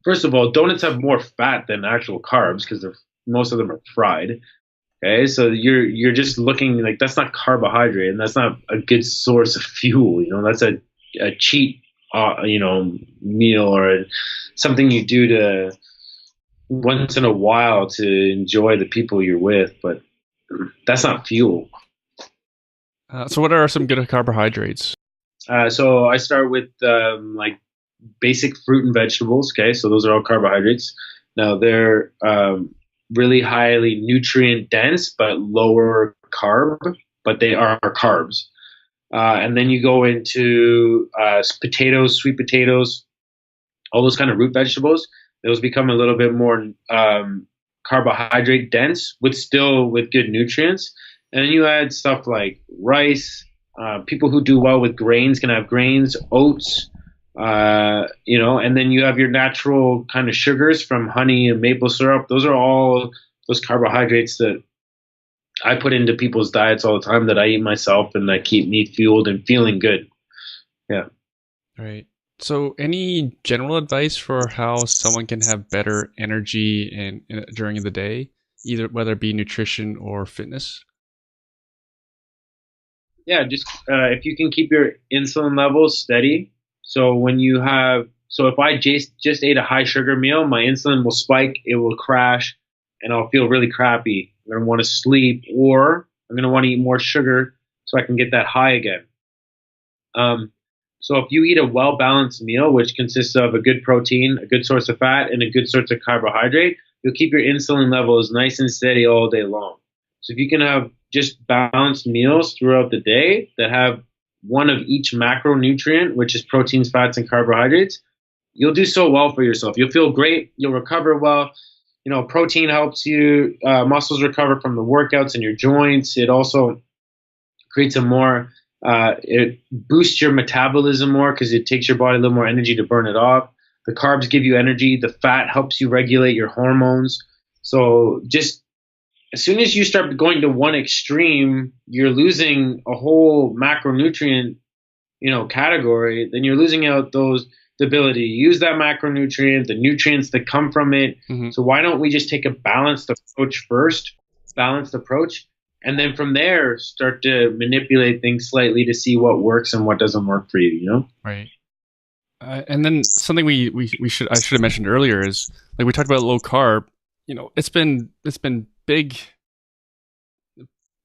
First of all, donuts have more fat than actual carbs because most of them are fried. Okay, so you're just looking, like, that's not carbohydrate, and that's not a good source of fuel. That's a cheat, meal or something you do to once in a while to enjoy the people you're with, but that's not fuel. So what are some good carbohydrates? So I start with like basic fruit and vegetables. Okay, so those are all carbohydrates. Now they're really highly nutrient dense, but lower carb, but they are carbs. And then you go into potatoes, sweet potatoes, all those kind of root vegetables, those become a little bit more carbohydrate dense with good nutrients. And then you add stuff like rice. People who do well with grains can have grains, oats, and then you have your natural kind of sugars from honey and maple syrup. Those are all those carbohydrates that I put into people's diets all the time, that I eat myself, and that keep me fueled and feeling good. Yeah. Right. So any general advice for how someone can have better energy during the day, either whether it be nutrition or fitness? Yeah, just if you can keep your insulin levels steady. So if I just ate a high sugar meal, my insulin will spike, it will crash, and I'll feel really crappy. I'm going to want to sleep, or I'm going to want to eat more sugar so I can get that high again. So if you eat a well-balanced meal, which consists of a good protein, a good source of fat, and a good source of carbohydrate, you'll keep your insulin levels nice and steady all day long. So if you can have just balanced meals throughout the day that have one of each macronutrient, which is proteins, fats, and carbohydrates, you'll do so well for yourself. You'll feel great. You'll recover well. Protein helps you muscles recover from the workouts and your joints. It also creates it boosts your metabolism more because it takes your body a little more energy to burn it off. The carbs give you energy. The fat helps you regulate your hormones. So just as soon as you start going to one extreme, you're losing a whole macronutrient, category. Then you're losing out the ability to use that macronutrient, the nutrients that come from it. Mm-hmm. So why don't we just take a balanced approach first, and then from there start to manipulate things slightly to see what works and what doesn't work for you. Right. And then something I should have mentioned earlier is, like, we talked about low carb. It's been big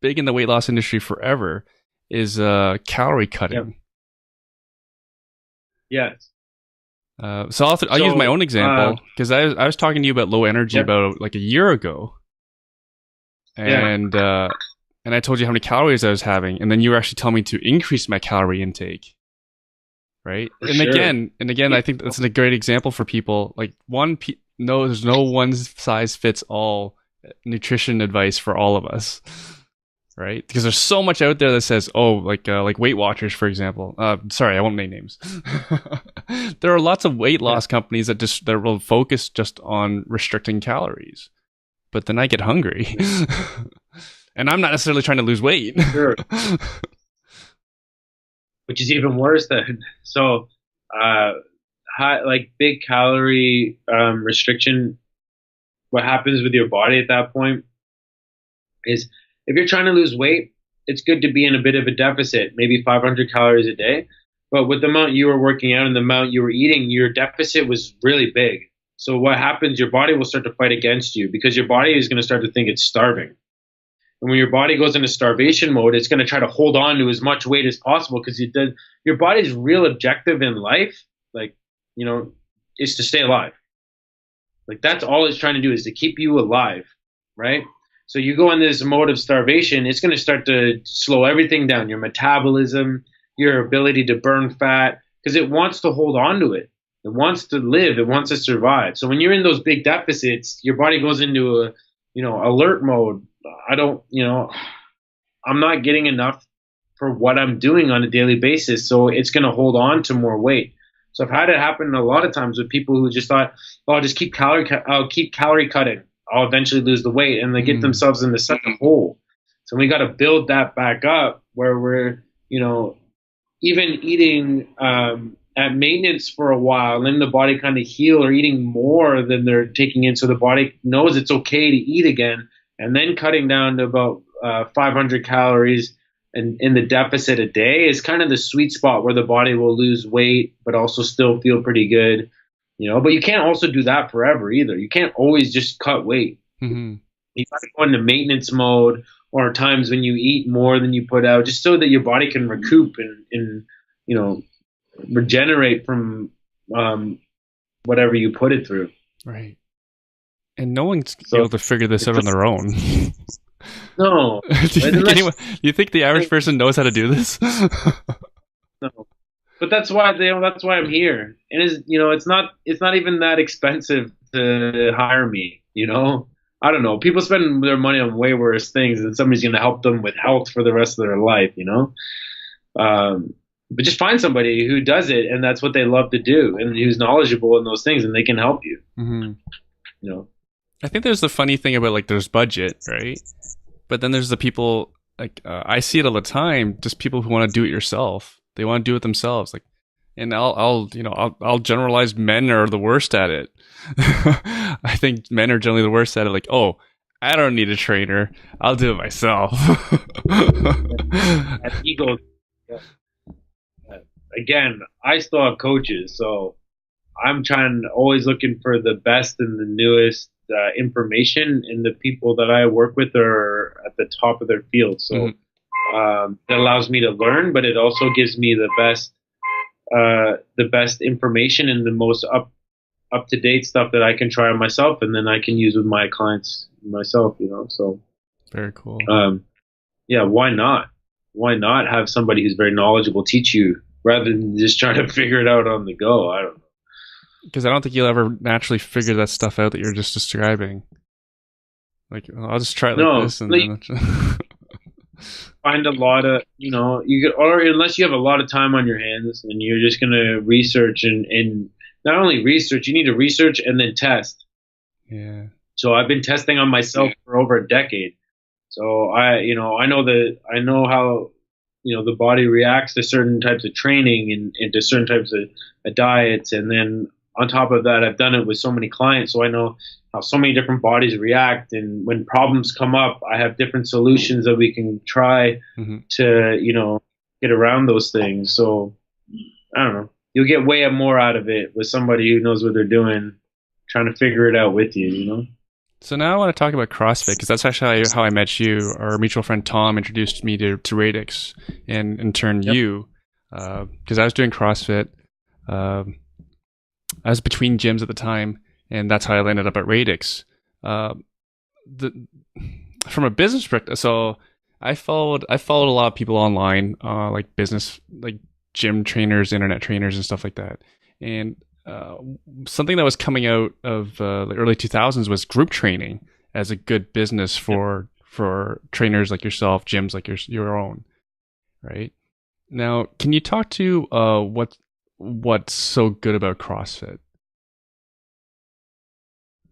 in the weight loss industry forever, is calorie cutting. Yes. So I'll use my own example, because I was talking to you about low energy about like a year ago, and I told you how many calories I was having, and then you were actually telling me to increase my calorie intake, right? Again, I think that's a great example for people. Like, there's no one size fits all nutrition advice for all of us, right? Because there's so much out there that says, like Weight Watchers, for example. Sorry, I won't name names. There are lots of weight loss companies that will focus just on restricting calories, but then I get hungry, and I'm not necessarily trying to lose weight. Sure. Which is even worse then. So, big calorie restriction, what happens with your body at that point is, if you're trying to lose weight, it's good to be in a bit of a deficit, maybe 500 calories a day. But with the amount you were working out and the amount you were eating, your deficit was really big. So what happens, your body will start to fight against you, because your body is going to start to think it's starving. And when your body goes into starvation mode, it's going to try to hold on to as much weight as possible, because your body's real objective in life, is to stay alive. Like, that's all it's trying to do, is to keep you alive, right? So you go in this mode of starvation, it's going to start to slow everything down, your metabolism, your ability to burn fat, because it wants to hold on to it. It wants to live. It wants to survive. So when you're in those big deficits, your body goes into alert mode. I'm not getting enough for what I'm doing on a daily basis. So it's going to hold on to more weight. So I've had it happen a lot of times with people who just thought, I'll just keep calorie cutting. I'll eventually lose the weight, and they get themselves into such a hole. So we got to build that back up, where we're, even eating at maintenance for a while, and then the body kind of heal, or eating more than they're taking in, so the body knows it's okay to eat again, and then cutting down to about 500 calories and in the deficit a day is kind of the sweet spot where the body will lose weight but also still feel pretty good. But you can't also do that forever either. You can't always just cut weight. Mm-hmm. You got to go into maintenance mode, or times when you eat more than you put out, just so that your body can recoup and regenerate from whatever you put it through. Right. And no one's able to figure this out on their own. No. Do you think the average person knows how to do this? No. but that's why that's why I'm here. And it's not even that expensive to hire me. I don't know. People spend their money on way worse things, and somebody's going to help them with health for the rest of their life. But just find somebody who does it, and that's what they love to do, and who's knowledgeable in those things, and they can help you. Mm-hmm. You know. I think there's the funny thing about like there's budget, right? But then there's the people like I see it all the time. Just people who want to do it yourself. They want to do it themselves. Like, and I'll generalize. Men are the worst at it. I think men are generally the worst at it. Like, oh, I don't need a trainer. I'll do it myself. That ego. Again, I still have coaches, so I'm always looking for the best and the newest information, and the people that I work with are at the top of their field. So it allows me to learn, but it also gives me the best information and the most up to date stuff that I can try on myself, and then I can use with my clients myself. So very cool. Yeah, why not? Why not have somebody who's very knowledgeable teach you rather than just trying to figure it out on the go? I don't know. Because I don't think you'll ever naturally figure that stuff out that you're just describing. Like, I'll just try it like this, and then find a lot of or unless you have a lot of time on your hands and you're just gonna research and not only research, you need to research and then test. Yeah. So I've been testing on myself for over a decade. So I know how the body reacts to certain types of training and to certain types of diets, and then on top of that, I've done it with so many clients, so I know how so many different bodies react. And when problems come up, I have different solutions that we can try to, get around those things. So I don't know. You'll get way more out of it with somebody who knows what they're doing, trying to figure it out with you. So now I want to talk about CrossFit, because that's actually how I met you. Our mutual friend Tom introduced me to RAdix, and in turn you, because I was doing CrossFit. I was between gyms at the time, and that's how I ended up at RAdix. From a business perspective, so I followed a lot of people online, like business, like gym trainers, internet trainers, and stuff like that. And something that was coming out of the early 2000s was group training as a good business for trainers like yourself, gyms like your own, right? Now, can you talk to what's so good about CrossFit?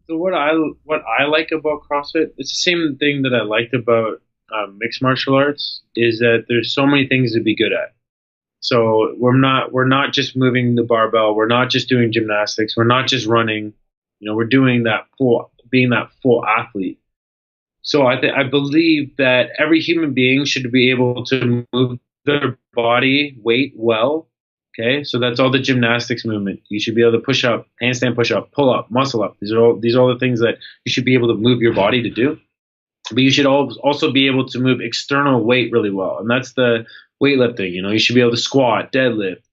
So what I like about CrossFit, it's the same thing that I liked about mixed martial arts, is that there's so many things to be good at. So we're not just moving the barbell, we're not just doing gymnastics, we're not just running, we're doing being that full athlete. So I believe that every human being should be able to move their body weight well. Okay, so that's all the gymnastics movement. You should be able to push up, handstand push up, pull up, muscle up. These are all the things that you should be able to move your body to do. But you should also be able to move external weight really well, and that's the weightlifting. You should be able to squat, deadlift,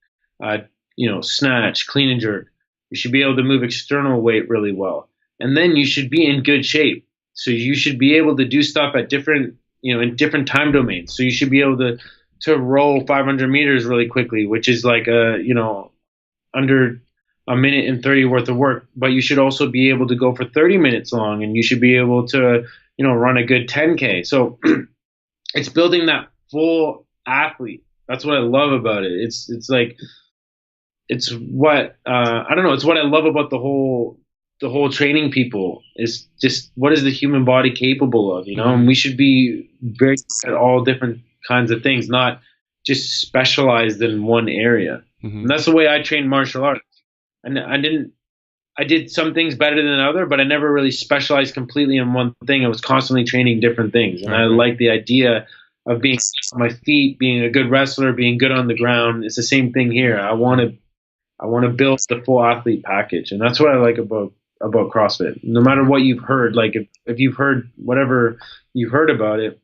snatch, clean and jerk. You should be able to move external weight really well, and then you should be in good shape. So you should be able to do stuff at different, in different time domains. So you should be able to row 500 meters really quickly, which is like under a minute and 30 worth of work. But you should also be able to go for 30 minutes long, and you should be able to run a good 10K. So it's building that full athlete. That's what I love about it. It's what I don't know. It's what I love about the whole training people, is just what is the human body capable of, and we should be very good at all different kinds of things, not just specialized in one area. And that's the way I trained martial arts. And I did some things better than other, but I never really specialized completely in one thing. I was constantly training different things. And I like the idea of being on my feet, being a good wrestler, being good on the ground. It's the same thing here. I want to build the full athlete package. And that's what I like about CrossFit. No matter what you've heard, like if you've heard whatever you've heard about it,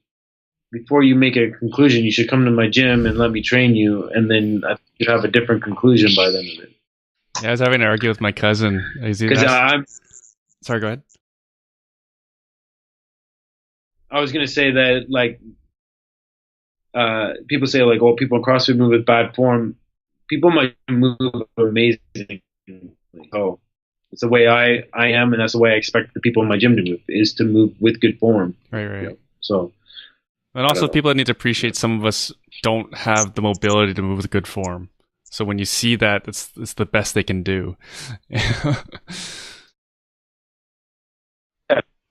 before you make a conclusion, you should come to my gym and let me train you, and then I should have a different conclusion by the end of it. Yeah, I was having an argument with my cousin. Sorry, go ahead. I was going to say that, like, people say, like, oh, people in CrossFit move with bad form. people might move amazing. Oh, it's the way I am, and that's the way I expect the people in my gym to move, is to move with good form. Right. You know? So, and also people that need to appreciate, some of us don't have the mobility to move with good form. So when you see that, it's the best they can do.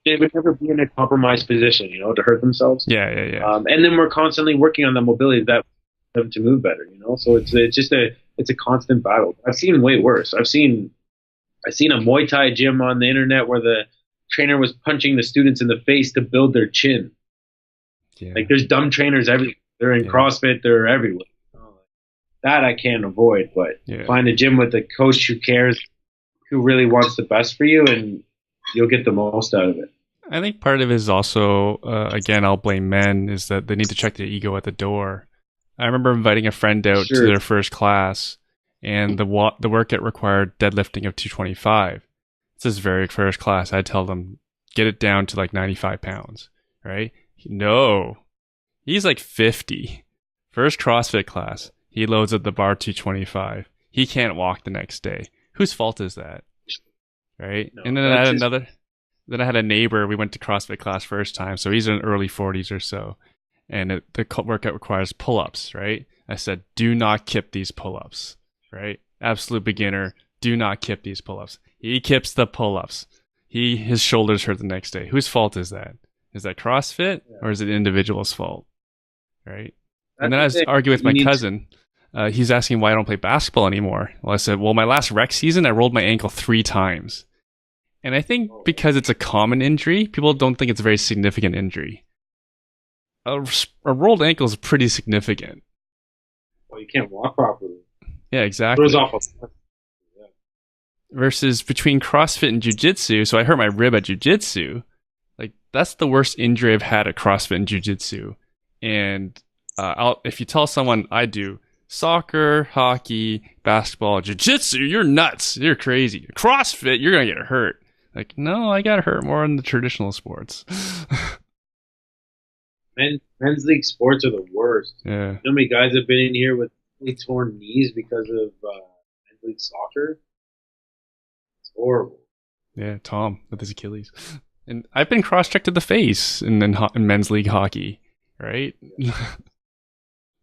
They would never be in a compromised position, you know, to hurt themselves. Yeah. And then we're constantly working on the mobility that them to move better, you know. So it's just a constant battle. I've seen way worse. I've seen a Muay Thai gym on the internet where the trainer was punching the students in the face to build their chin. Yeah. Like, there's dumb trainers everywhere. They're in CrossFit. They're everywhere. That I can't avoid, but find a gym with a coach who cares, who really wants the best for you, and you'll get the most out of it. I think part of it is also, again, I'll blame men, is that they need to check their ego at the door. I remember inviting a friend out to their first class, and the workout required deadlifting of 225. It's his very first class. I tell them, get it down to like 95 pounds, right? No. He's like 50. First CrossFit class. He loads up the bar 225. He can't walk the next day. Whose fault is that? Right? No, and then I had a neighbor. We went to CrossFit class first time. So he's in early 40s or so. And the workout requires pull-ups, right? I said, do not kip these pull-ups, right? Absolute beginner. Do not kip these pull-ups. He kips the pull-ups. His shoulders hurt the next day. Whose fault is that? Is that CrossFit or is it the individual's fault? Right? And then I was arguing with my cousin. He's asking why I don't play basketball anymore. Well, I said, well, my last rec season, I rolled my ankle 3 times. And I think because it's a common injury, people don't think it's a very significant injury. A rolled ankle is pretty significant. Well, you can't walk properly. Yeah, exactly. It was awful. Yeah. Versus between CrossFit and Jiu-Jitsu, so I hurt my rib at Jiu-Jitsu. Like, that's the worst injury I've had at CrossFit and Jiu-Jitsu. And if you tell someone I do soccer, hockey, basketball, jiu-jitsu, you're nuts. You're crazy. CrossFit, you're going to get hurt. Like, no, I got hurt more in the traditional sports. Men's league sports are the worst. Yeah. You know how many guys have been in here with torn knees because of men's league soccer? It's horrible. Yeah, Tom with his Achilles. And I've been cross-checked to the face in men's league hockey, right?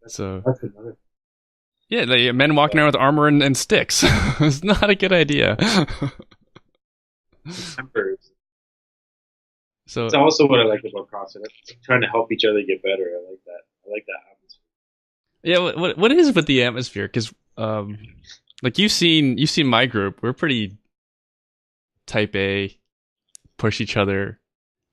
So that's another. Yeah, the men walking around with armor and sticks. It's not a good idea. So it's also what I like about CrossFit. Trying to help each other get better. I like that. I like that atmosphere. Yeah, what is with the atmosphere? Because like you've seen my group. We're pretty type A, push each other,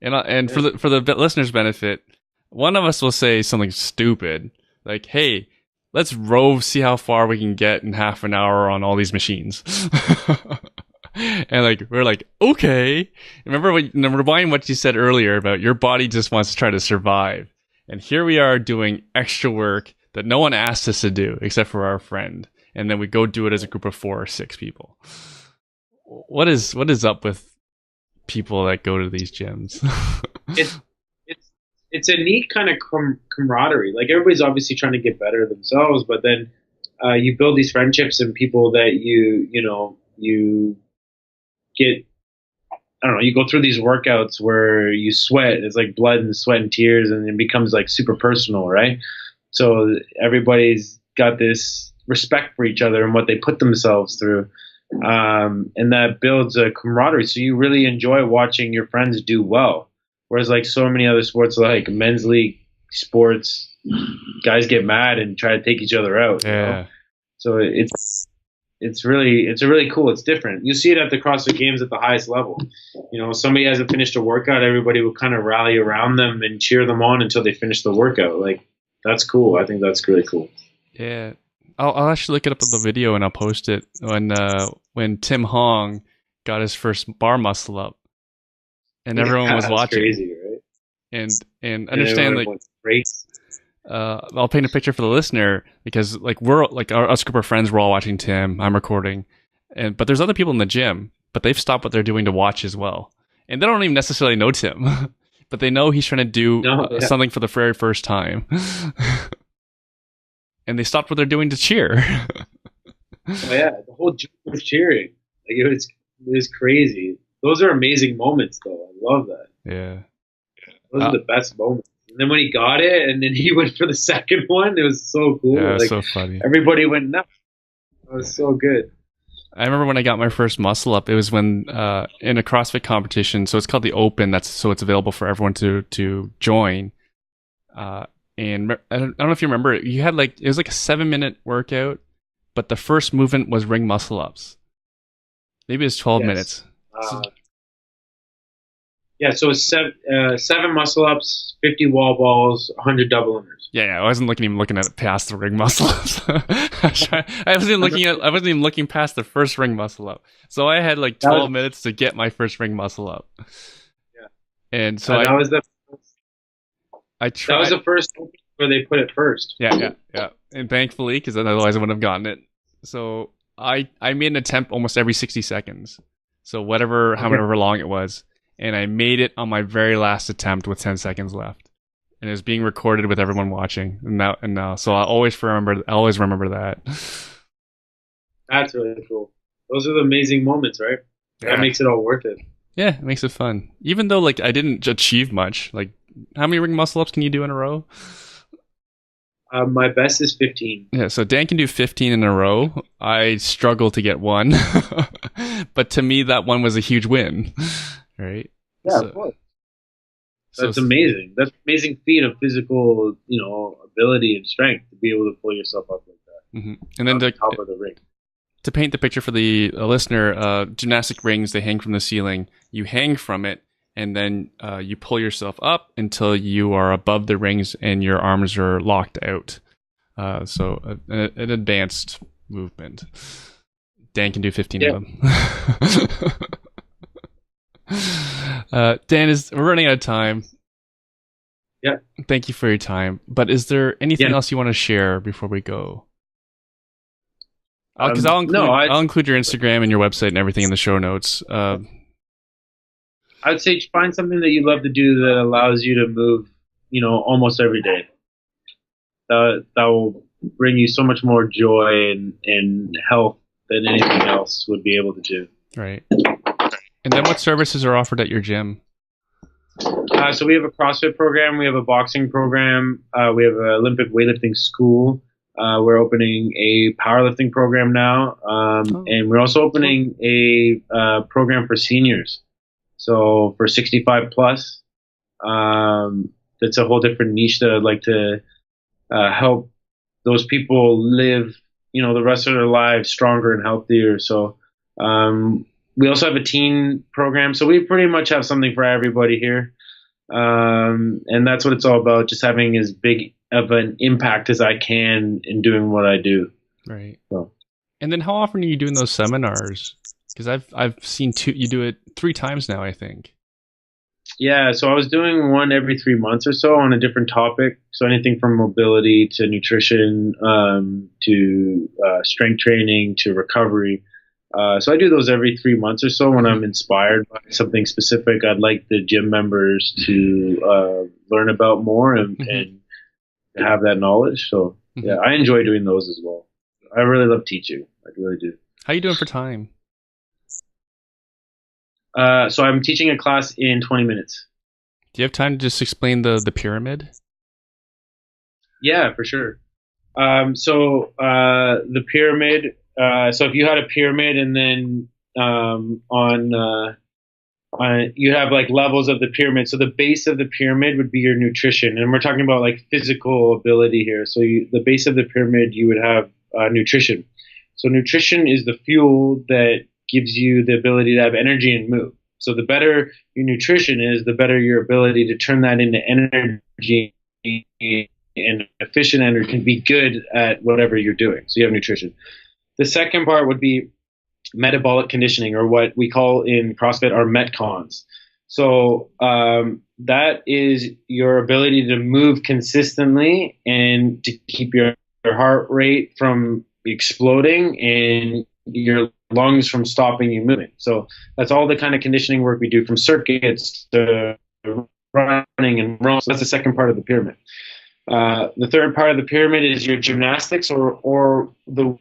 and for the listeners' benefit, one of us will say something stupid like, "Hey, let's row, see how far we can get in half an hour on all these machines." And like we're like, okay. Remember rewind what you said earlier about your body just wants to try to survive. And here we are doing extra work that no one asked us to do except for our friend. And then we go do it as a group of 4 or 6 people. What is up with people that go to these gyms? It's a neat kind of camaraderie. Like, everybody's obviously trying to get better themselves, but then you build these friendships and people that you get, I don't know, you go through these workouts where you sweat. It's like blood and sweat and tears, and it becomes like super personal, right? So everybody's got this respect for each other and what they put themselves through. And that builds a camaraderie. So you really enjoy watching your friends do well. Whereas like so many other sports, like men's league sports, guys get mad and try to take each other out. Yeah. You know? So it's really cool. It's different. You see it at the CrossFit Games at the highest level. You know, somebody hasn't finished a workout, everybody will kind of rally around them and cheer them on until they finish the workout. Like, that's cool. I think that's really cool. Yeah. I'll actually look it up on the video and I'll post it when Tim Hong got his first bar muscle up and everyone was watching. Crazy, right? And understand, like, I'll paint a picture for the listener, because like we're like us group of friends, we're all watching Tim. I'm recording, but there's other people in the gym, but they've stopped what they're doing to watch as well, and they don't even necessarily know Tim, but they know he's trying to do something for the very first time, and they stopped what they're doing to cheer. Oh yeah, the whole gym was cheering. Like it was crazy. Those are amazing moments, though. I love that. Yeah. Those are the best moments. And then when he got it, and then he went for the second one, it was so Yeah, cool. it's Like so funny. everybody went nuts. It was so good. I remember when I got my first muscle up, it was when in a CrossFit competition. So it's called the Open. It's available for everyone to join. Uh, and I don't know if you remember, you had it was like a 7-minute workout, but the first movement was ring muscle ups. Maybe it was 12 Yes. minutes. So, Yeah, so it's seven muscle ups, 50 wall balls, 100 double unders. yeah, I wasn't even looking at it past the ring muscle ups. I wasn't even looking past the first ring muscle up. So I had like 12 minutes to get my first ring muscle up. Yeah. And so that was the tried. That was the first where they put it first. Yeah. And thankfully, because otherwise I wouldn't have gotten it. So I made an attempt almost every 60 seconds. So however long it was. And I made it on my very last attempt with 10 seconds left. And it was being recorded with everyone watching. So I'll always remember that. That's really cool. Those are the amazing moments, right? Yeah. That makes it all worth it. Yeah, it makes it fun. Even though I didn't achieve much. How many ring muscle ups can you do in a row? My best is 15. Yeah, so Dan can do 15 in a row. I struggle to get one. But to me, that one was a huge win. Right? Yeah, of course. That's amazing. That's an amazing feat of physical, ability and strength to be able to pull yourself up like that. Mm-hmm. And then the top of the ring. To paint the picture for the listener, gymnastic rings, they hang from the ceiling. You hang from it, and then you pull yourself up until you are above the rings and your arms are locked out. So an advanced movement. Dan can do 15 of them. Dan, we're running out of time. Yeah. Thank you for your time. But is there anything else you want to share before we go? Because I'll include your Instagram and your website and everything in the show notes. I'd say find something that you love to do that allows you to move, almost every day. That will bring you so much more joy and health than anything else would be able to do. Right. And then what services are offered at your gym? So we have a CrossFit program. We have a boxing program. We have an Olympic weightlifting school. We're opening a powerlifting program now. And we're also opening a program for seniors. So for 65 plus, that's a whole different niche that I'd like to help those people live, the rest of their lives stronger and healthier. So we also have a teen program. So we pretty much have something for everybody here. And that's what it's all about, just having as big of an impact as I can in doing what I do. Right. So. And then how often are you doing those seminars? Because I've seen you do it 3 times now, I think. Yeah, so I was doing one every 3 months or so on a different topic. So anything from mobility to nutrition, to strength training to recovery. So I do those every 3 months or so when I'm inspired by something specific I'd like the gym members to learn about more and have that knowledge. So yeah, I enjoy doing those as well. I really love teaching. I really do. How are you doing for time? So I'm teaching a class in 20 minutes. Do you have time to just explain the pyramid? Yeah, for sure. So the pyramid. So if you had a pyramid and then you have like levels of the pyramid. So the base of the pyramid would be your nutrition, and we're talking about like physical ability here. So the base of the pyramid, you would have nutrition. So nutrition is the fuel that gives you the ability to have energy and move. So the better your nutrition is, the better your ability to turn that into energy and efficient energy and be good at whatever you're doing. So you have nutrition. The second part would be metabolic conditioning, or what we call in CrossFit our metcons. So that is your ability to move consistently and to keep your heart rate from exploding and your lungs from stopping you moving. So that's all the kind of conditioning work we do, from circuits to running and rowing. So that's the second part of the pyramid. The third part of the pyramid is your gymnastics, or the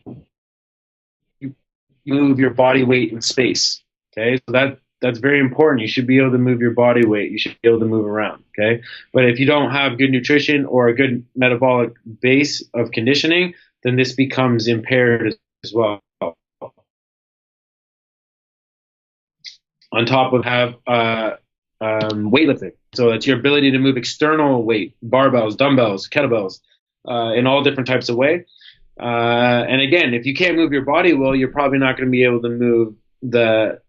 move your body weight in space. Okay, so that's very important. You should be able to move your body weight. You should be able to move around. Okay, but if you don't have good nutrition or a good metabolic base of conditioning, then this becomes impaired as well. On top of have weightlifting, so that's your ability to move external weight, barbells, dumbbells, kettlebells, in all different types of way. And again, if you can't move your body well, you're probably not going to be able to move the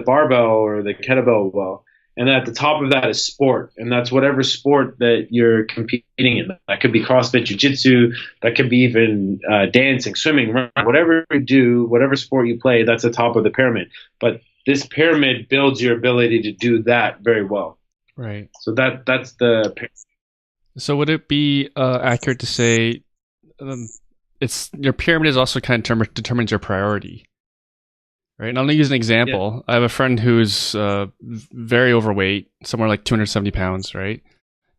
barbell or the kettlebell well. And at the top of that is sport, and that's whatever sport that you're competing in. That could be CrossFit, jiu-jitsu, that could be even dancing, swimming, running, whatever you do, whatever sport you play, that's the top of the pyramid. But this pyramid builds your ability to do that very well. Right. So that's the. So would it be accurate to say it's your pyramid is also kind of determines your priority, right? And I'm gonna use an example. Yeah. I have a friend who's very overweight, somewhere like 270 pounds, right?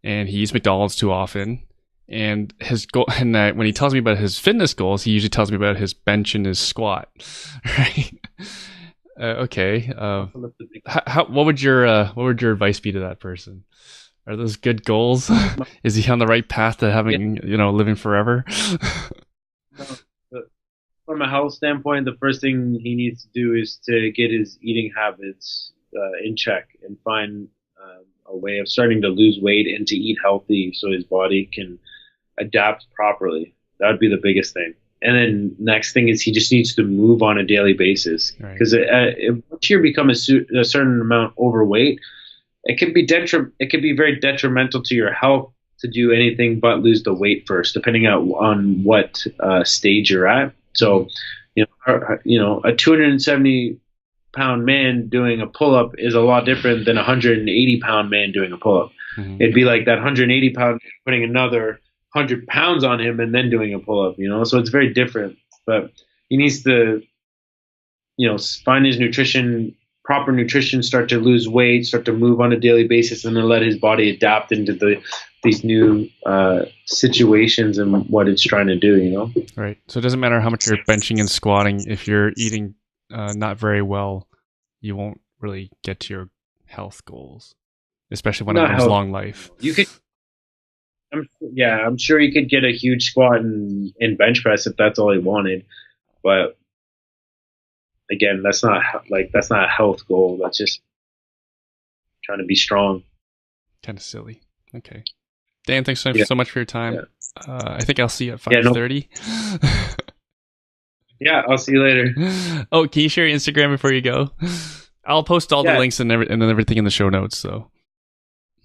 And he eats McDonald's too often. And his goal, and when he tells me about his fitness goals, he usually tells me about his bench and his squat, right? Okay. What would your advice be to that person? Are those good goals? Is he on the right path to having living forever? From a health standpoint, the first thing he needs to do is to get his eating habits in check and find a way of starting to lose weight and to eat healthy so his body can adapt properly. That would be the biggest thing. And then next thing is he just needs to move on a daily basis, because once you become a certain amount overweight, it can be very detrimental to your health to do anything but lose the weight first, depending on what stage you're at. So, a 270-pound man doing a pull-up is a lot different than a 180-pound man doing a pull-up. Mm-hmm. It'd be like that 180-pound putting another 100 pounds on him and then doing a pull-up, so it's very different. But he needs to, find his proper nutrition, start to lose weight, start to move on a daily basis, and then let his body adapt into these new situations and what it's trying to do, Right. So it doesn't matter how much you're benching and squatting. If you're eating not very well, you won't really get to your health goals, especially when it comes long life. You could. I'm sure you could get a huge squat and bench press if that's all he wanted, but again, that's not a health goal. That's just trying to be strong. Kind of silly. Okay, Dan, thanks so much for your time. Yeah. I think I'll see you at 5:30. Yeah, I'll see you later. Oh, can you share your Instagram before you go? I'll post all the links and then everything in the show notes. So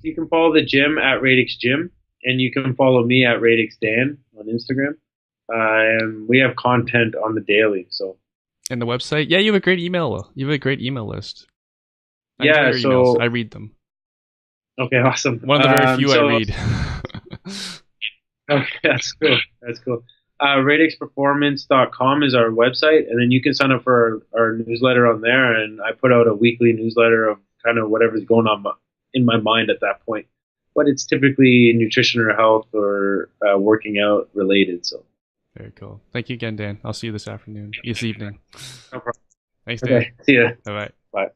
you can follow the gym at RAdix Gym. And you can follow me at RAdix Dan on Instagram. And we have content on the daily. And the website? Yeah, you have a great email. You have a great email list. I read them. Okay, awesome. One of the very few I read. Okay, that's cool. RAdixPerformance.com is our website, and then you can sign up for our newsletter on there. And I put out a weekly newsletter of kind of whatever's going on in my mind at that point. But it's typically nutrition or health or working out related. So very cool. Thank you again, Dan. I'll see you this evening. No problem. Thanks, Dan. Okay. See ya. Bye-bye. Bye.